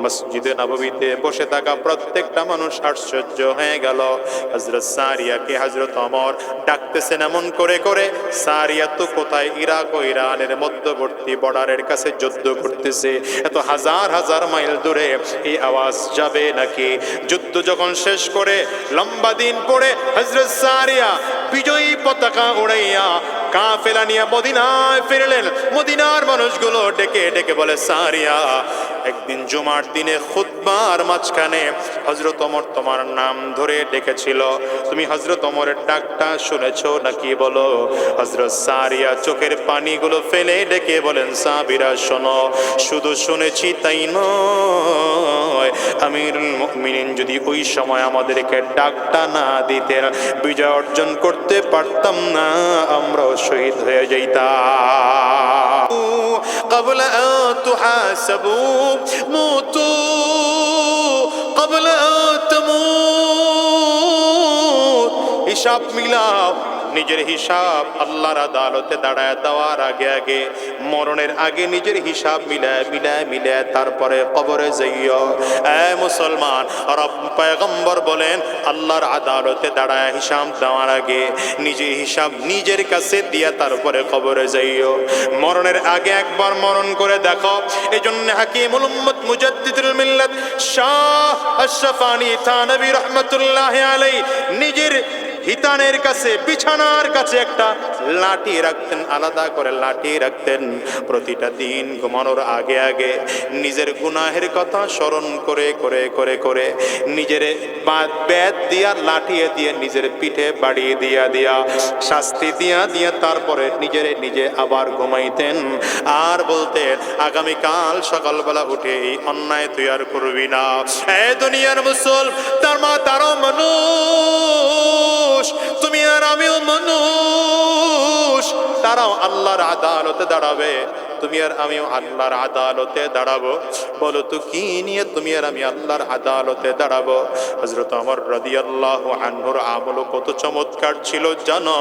মসজিদে নববীতে বসে থাকা প্রত্যেকটা মানুষ আশ্চর্য হয়ে গেল। হযরত সারিয়াকে হযরত ওমর ডাকতেছেন এমন করে করে। সারিয়া তো কোথায়, ইরাক ও ইরানের মধ্যবর্তী বর্ডারের কাছে যুদ্ধ করতেছে। এত হাজার হাজার মাইল দূরে এই আওয়াজ যাবে নাকি? যুদ্ধ যখন শেষ করে লম্বা দিন পরে হযরত সারিয়া বিজয়ী পতাকা উড়াইয়া কাফেলা নিয়ে মদিনায় ফিরলেন। মদিনার মানুষগুলো ডেকে ডেকে বলে, সারিয়া, একদিন জুমার দিনে খুতবার মাঝখানে হযরত ওমর তোমার নাম ধরে ডেকেছিল, তুমি হযরত ওমরের ডাকটা শুনেছো নাকি বলো? হযরত সারিয়া চোখের পানিগুলো ফেলে ডেকে বলেন, সাহাবীরা শোনো, শুধু শুনেছি তাই নয়, আমিরুল মুমিনিন যদি ওই সময় আমাদেরকে ডাকটা না দিতেন, বিজয় অর্জন করতে পারতাম না, আমরাও শহীদ হয়ে যাইতাম। قبل أن تحاسبوا موتوا قبل أن تموت। হিসাব মিলাও, নিজের হিসাব আল্লাহর আদালতে দাঁড়ায় দেওয়ার আগে আগে, মরণের আগে নিজের হিসাব মিলায় মিলায় মিলায় তারপরে কবরে যাইও। এ মুসলমান, রব পয়গম্বর বলেন, আল্লাহর আদালতে দাঁড়ায় হিসাব দেওয়ার আগে নিজের হিসাব নিজের কাছে দিয়া তারপরে কবরে যাইও। মরণের আগে একবার মরণ করে দেখো। এই জন্য হাকিমুল উম্মত মুজাদ্দিদুল মিল্লাত শাহ আশরাফানি থানভী রহমাতুল্লাহ আলাইহি নিজের হিতানের কাছে, বিছানার কাছে একটা লাঠি রাখতেন, আলাদা করে লাঠি রাখতেন। প্রতিটা দিন ঘুমানোর আগে আগে নিজের গুনাহের কথা স্মরণ করে করে করে করে নিজের বেত দিয়া লাঠিয়ে দিয়ে নিজের পিঠে বাড়িয়ে দিয়া দিয়া শাস্তি দিয়া দিয়া তারপরে নিজের নিজে আবার ঘুমাইতেন। আর বলতেন, আগামীকাল সকালবেলা উঠে এই অন্যায় তুই আর করবি না। এ দুনিয়ার মুসল, তার মা তারও মানুষ, তুমি আর আমিও মানুষ, তারাও আল্লাহর আদালতে দাঁড়াবে, তুমি আর আমিও আল্লাহর আদালতে দাঁড়াবো। বলো তো কি নিয়ে তুমি আর আমি আল্লাহর আদালতে দাঁড়াবো? হযরত ওমর রাদিয়াল্লাহু আনহুর আমল কত চমৎকার ছিল জানো?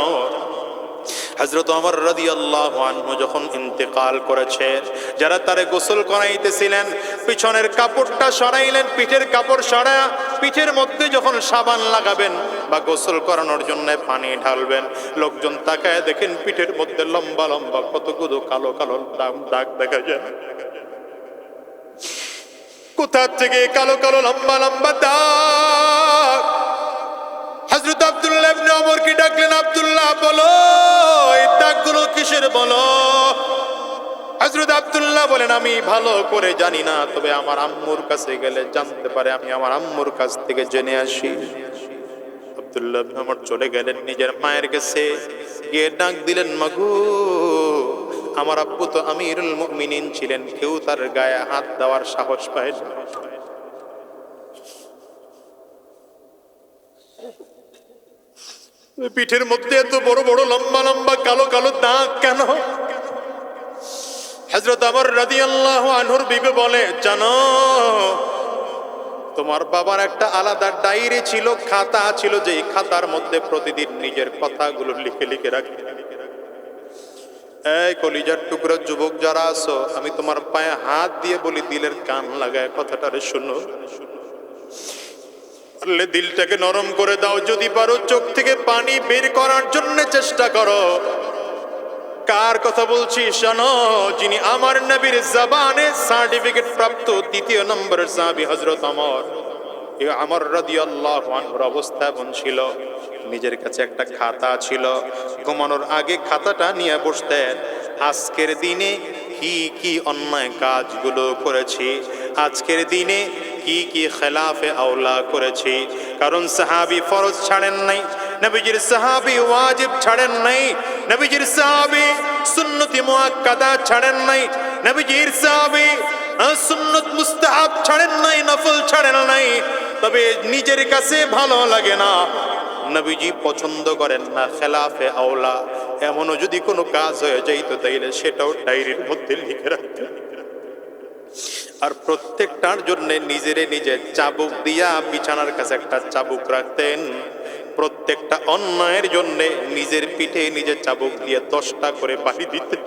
হযরত ওমর রাদিয়াল্লাহু আনহু যখন ইন্তেকাল করেছেন, যারা তারে গোসল করাইতেছিলেন পিছনের কাপড়টা সরাইলেন, পিঠের কাপড় সরায়া পিঠের মধ্যে যখন সাবান লাগাবেন বা গোসল করানোর জন্য পানি ঢালবেন, লোকজন তাকায় দেখেন পিঠের মধ্যে লম্বা লম্বা কতগুলো কালো কালো দাগ দেখা যায়। কোথা থেকে কালো কালো লম্বা লম্বা দাগ? হযরত আব্দুল্লাহ ইবনে ওমরকে ডাকলেন, আব্দুল্লাহ বলো এই দাগগুলো কিসের বলো? হযরত আব্দুল্লাহ বলেন, আমি ভালো করে জানি না, তবে আমার আম্মুর কাছে গেলে জানতে পারে, আমি আমার আম্মুর কাছ থেকে জেনে আসি। আব্দুল্লাহ ইবনে ওমর চলে গেলেন নিজের মায়ের কাছে, গিয়ে ডাক দিলেন, মাগো, আমার আব্বু তো আমিরুল মুমিনিন ছিলেন, কেউ তার গায়ে হাত দেওয়ার সাহস পায় না। পিঠের মধ্যে এত বড় বড় লম্বা লম্বা কালো কালো দাগ কেন? হযরত ওমর রাদিয়াল্লাহু আনহুর বিবি বলে, জানো, তোমার বাবার একটা আলাদা ডায়েরি ছিল, খাতা ছিল, যে খাতার মধ্যে প্রতিদিন নিজের কথাগুলো লিখে লিখে রাখতেন। এই কলিজার টুকরা যুবক যারা আছো, আমি তোমার পায়ে হাত দিয়ে বলি, দিলের কান লাগায় কথাটারে শুনো। দিলটাকে নরম করে দাও, যদি পারো চোখ থেকে পানি বের করার জন্য চেষ্টা করো। কার কথা বলছি শোনো? যিনি আমার নবীর জবানে সার্টিফিকেট প্রাপ্ত দ্বিতীয় নম্বরের সাহাবী হযরত ওমর। এই ওমর রাদিয়াল্লাহু আনহুর অবস্থা এমন ছিল, নিজের কাছে একটা খাতা ছিল, ঘুমানোর আগে খাতাটা নিয়ে বসতেন। আজকের দিনে কি কি অন্যায় কাজগুলো করেছি, আজকের দিনে কি কি খেলাফে আওলা করেছি। কারণ সাহাবী ফরজ ছাড়েন নাই, নবীজির সাহাবী ওয়াজিব ছাড়েন নাই, নবীজির সাহাবী সুন্নতি মুআক্কাদা ছাড়েন নাই, নবীজির সাহাবী সুন্নত মুস্তাহাব ছাড়েন নাই, নফল ছাড়েন নাই। তবে নিজের কাছে ভালো লাগে না, নবীজি পছন্দ করেন না খেলাফে আওলা, এমনও যদি কোনো কাজ হয়ে যাইতো তাইলে সেটাও ডায়েরির মধ্যে লিখে রাখতেন। আর প্রত্যেকটার জন্য নিজেরে নিজে চাবুক দিয়া বিছানার কাছে একটা চাবুক রাখতেন। প্রত্যেকটা অন্যায়ের জন্য নিজের পিঠে নিজে চাবুক দিয়ে 10টা করে বাড়ি দিতেন।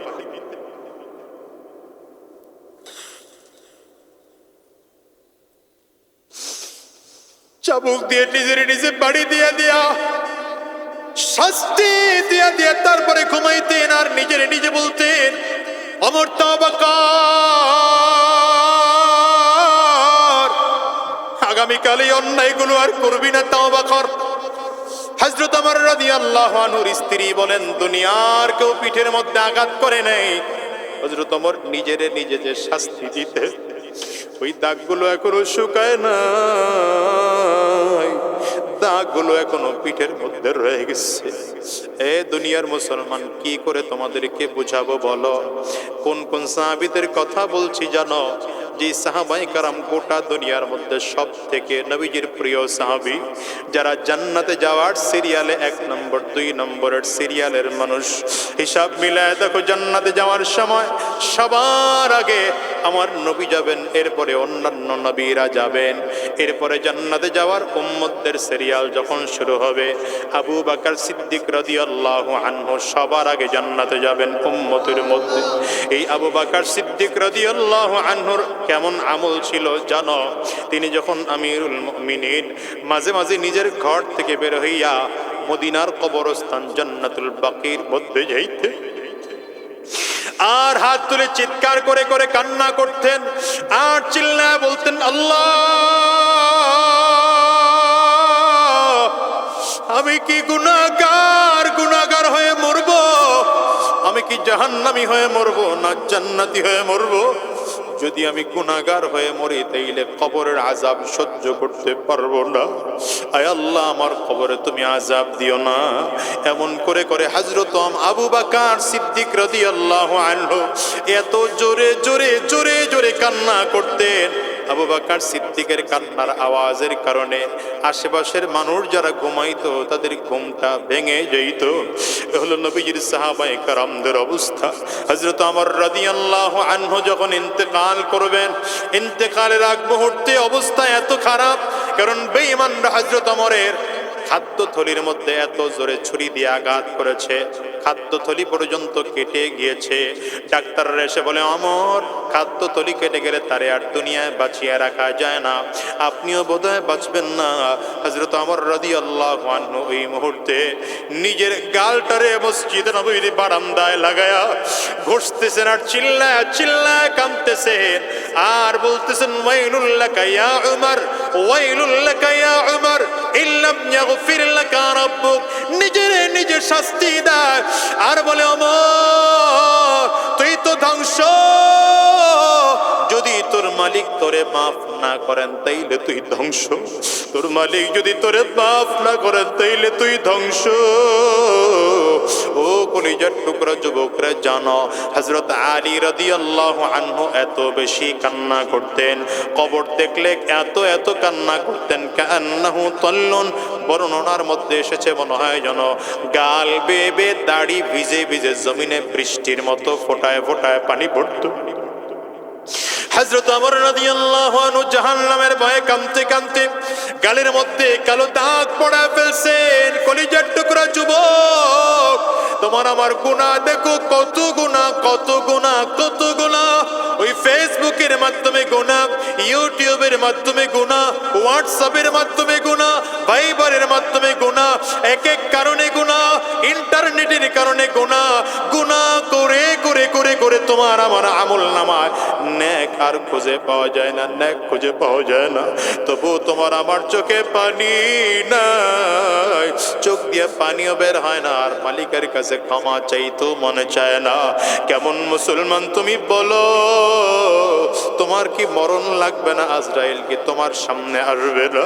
চাবুক দিয়ে নিজের নিজে বাড়ি দিয়া দিয়া শাস্তি দিয়া দিয়া তারপরে ঘুমাইতেন। আর নিজের নিজে বলতেন, ওমর তওবা কর, আগামীকাল এই অন্যায়গুলো আর করবি না, তওবা কর। হযরত ওমর রাদিয়াল্লাহু আনহুর স্ত্রী বলেন, দুনিয়ার কেউ পিঠের মধ্যে আঘাত করে নাই। হযরত ওমর নিজে যে শাস্তি দিতে, ওই দাগগুলো এখনো শুকায় না, দাগগুলো এখনো পিঠের মধ্যে রয়ে গেছে। এ দুনিয়ার মুসলমান, কি করে তোমাদেরকে বুঝাবো বলো? কোন কোন সাহাবীদের কথা বলছি জানো? যে সাহাবায়ে কেরাম গোটা দুনিয়ার মধ্যে সব থেকে নবীজির প্রিয় সাহাবী, যারা জান্নাতে যাওয়ার সিরিয়ালে 1 নম্বর 2 নম্বরের সিরিয়ালের মানুষ। হিসাব মিলায় দেখো, জান্নাতে যাওয়ার সময় সবার আগে আমার নবী যাবেন, এরপরে অন্যান্য নবীরা যাবেন, এরপরে জান্নাতে যাওয়ার উম্মতদের সিরিয়াল যখন শুরু হবে, আবু বকর সিদ্দিক রাদিয়াল্লাহু আনহু সবার আগে জান্নাতে যাবেন উম্মতের মধ্যে। এই আবু বকর সিদ্দিক রাদিয়াল্লাহু আনহুর কেমন আমল ছিল জানো? তিনি যখন আমিরুল মুমিনিন, মাঝে মাঝে নিজের ঘর থেকে বের হইয়া মদিনার কবরস্থান জান্নাতুল বাকির মধ্যে যাইতে আর হাত তুলে চিৎকার করে করে কান্না করতেন, আর চিল্লায় বলতেন, আল্লাহ, আমি কি গুনাহগার হয়ে মরব? আমি কি জাহান্নামী হয়ে মরব না জান্নাতি হয়ে মরব? যদি আমি গুনাহগার হয়ে মরি, তাইলে কবরের আযাব সহ্য করতে পারবো না। আয় আল্লাহ, আমার কবরে তুমি আযাব দিও না। এমন করে করে হযরত আবু বকর সিদ্দিক রাদিয়াল্লাহু আনহু এত জোরে জোরে জোরে জোরে কান্না করতেন। আবু বকর সিদ্দিকের কান্নার আওয়াজের কারণে আশেপাশের মানুষ যারা ঘুমাইতো তাদের ঘুমটা ভেঙে যেত। এ হলো নবীজির সাহাবায়ে কেরামদের অবস্থা। হযরত ওমর রাদিয়াল্লাহু আনহু যখন ইন্তেকাল করবেন, ইন্তেকালের আগ মুহূর্তে অবস্থা এত খারাপ, কারণ বেঈমানরা হযরত ওমরের খাদ্যথলির মধ্যে এত জোরে ছুরি দিয়ে আঘাত করেছে, খাদ্যথলি পর্যন্ত কেটে গিয়েছে। ডাক্তাররা এসে বলে, ওমর, খাদ্যথলি কেটে গেলে তারে আর দুনিয়ায় বাঁচিয়ে রাখা যায় না, আপনিও বোধহয় বাঁচবেন না। হযরত ওমর রাদিয়াল্লাহু আনহু এই মুহূর্তে নিজের গালটারে মসজিদে নববীর বারান্দায় লাগায়া ঘষতেছেন, আর চিল্লায় চিল্লায় কাঁদতেছেন, আর বলতেছেন, ওয়াইলুল লাকা ইয়া উমর, ওয়াইলুল লাকা ইয়া উমর, ইল্লাম ইয়াগফির লাকা রাব্বুক। নিজে শাস্তি দেয় আর বলে, ওমর, তুই তো ধ্বংস, যদি তোর মালিক তোরে মাফ না করেন তাইলে তুই ধ্বংস, তোর মালিক যদি তোরে মাফ না করেন তাইলে তুই ধ্বংস। ও কলিজার টুকরা যুবকরা, জানো হযরত আলী রাদিয়াল্লাহু আনহু এত বেশি কান্না করতেন, কবর দেখলে এত কান্না করতেন, কান্নাহু তাল্লুন। বর্ণনার মধ্যে এসেছে মনে হয় যেন গাল বেয়ে দাড়ি ভিজে ভিজে জমিনে বৃষ্টির মতো ফোটায় ফোটায় পানি পড়তো। হযরত ওমর রাদিয়াল্লাহু আনহু জাহান্নামের ভয়ে কাঁদতে কাঁদতে গালের মধ্যে কালো দাগ পড়া ফেলছেন। কলিজার টুকরা যুবক, তোমার আমার গুনাহ দেখো, কত গুনাহ, কত গুনাহ, কত গুনাহ। ওই ফেসবুকের মাধ্যমে গুনাহ, ইউটিউবের মাধ্যমে গুনাহ, হোয়াটসঅ্যাপের মাধ্যমে গুনাহ, ভাইবারের মাধ্যমে গুনাহ, এক এক কারণে গুনাহ, ইন্টারনেটের কারণে গুনাহ। গুনাহ করে করে করে করে তোমার আমার আমলনামায় নেক আর খুঁজে পাওয়া যায় না, নেক খুঁজে পাওয়া যায় না। তবু তোমার আমার চোখে পানি নাই, চোখ দিয়ে পানিও বের হয় না, আর মালিকের কাছে ক্ষমা চাইতেও মনে চায় না। কেমন মুসলমান তুমি বলো? তোমার কি মরণ লাগবে না? আজরাইল কি তোমার সামনে আসবে না?